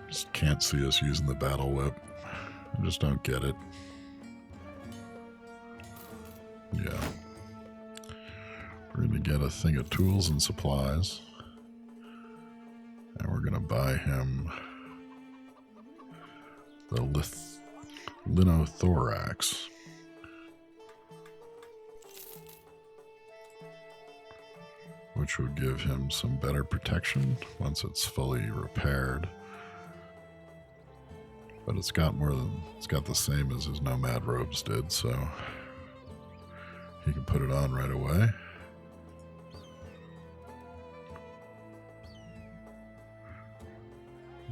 Just can't see us using the battle whip. I just don't get it. Yeah. We're going to get a thing of tools and supplies. And we're going to buy him the linothorax. Which will give him some better protection once it's fully repaired. But it's got the same as his nomad robes did, so he can put it on right away.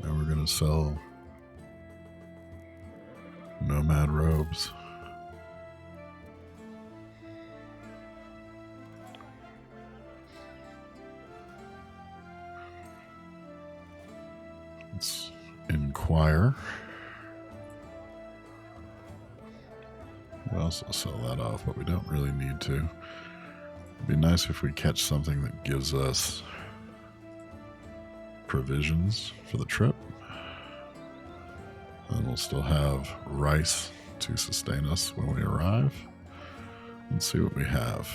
And we're going to sell nomad robes. Let's inquire. We'll also sell that off, but we don't really need to. It'd be nice if we catch something that gives us provisions for the trip. And we'll still have rice to sustain us when we arrive. Let's see what we have.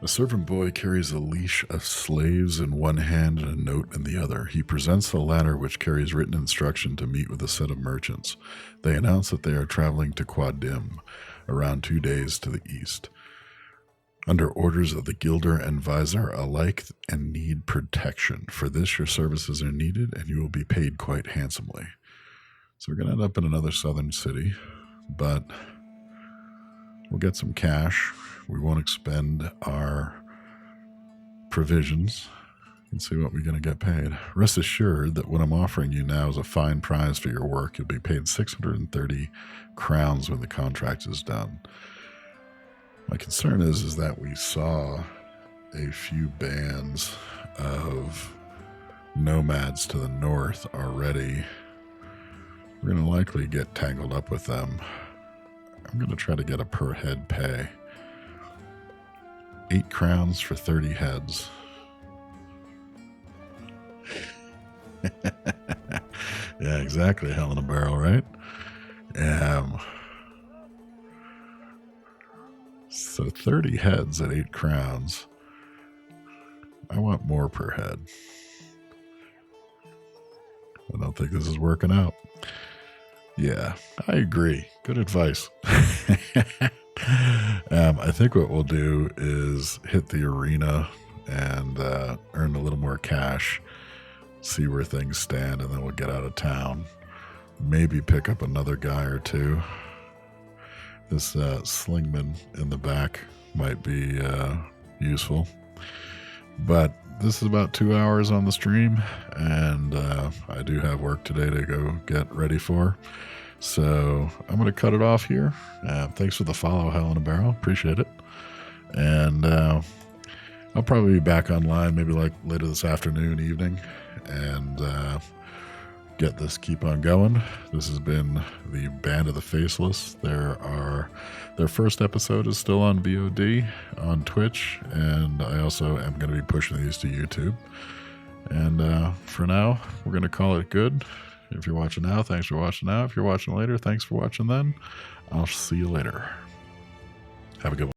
A servant boy carries a leash of slaves in one hand and a note in the other. He presents the latter, which carries written instruction to meet with a set of merchants. They announce that they are traveling to Quadim, around 2 days to the east, under orders of the Gilder and Visor alike, and need protection. For this, your services are needed, and you will be paid quite handsomely. So we're going to end up in another southern city, but we'll get some cash. We won't expend our provisions and see what we're going to get paid. Rest assured that what I'm offering you now is a fine prize for your work. You'll be paid 630 crowns when the contract is done. My concern is that we saw a few bands of nomads to the north already. We're going to likely get tangled up with them. I'm going to try to get a per head pay. 8 crowns for 30 heads. Yeah, exactly, hell in a barrel, right? So 30 heads at 8 crowns. I want more per head. I don't think this is working out. Yeah, I agree. Good advice. I think what we'll do is hit the arena and earn a little more cash, see where things stand, and then we'll get out of town. Maybe pick up another guy or two. This slingman in the back might be useful. But this is about 2 hours on the stream, and I do have work today to go get ready for. So I'm going to cut it off here. Thanks for the follow, Hell in a Barrel. Appreciate it. And I'll probably be back online maybe like later this afternoon, evening, and get this keep on going. This has been the Band of the Faceless. Their first episode is still on VOD on Twitch, and I also am going to be pushing these to YouTube. And for now, we're going to call it good. If you're watching now, thanks for watching now. If you're watching later, thanks for watching then. I'll see you later. Have a good one.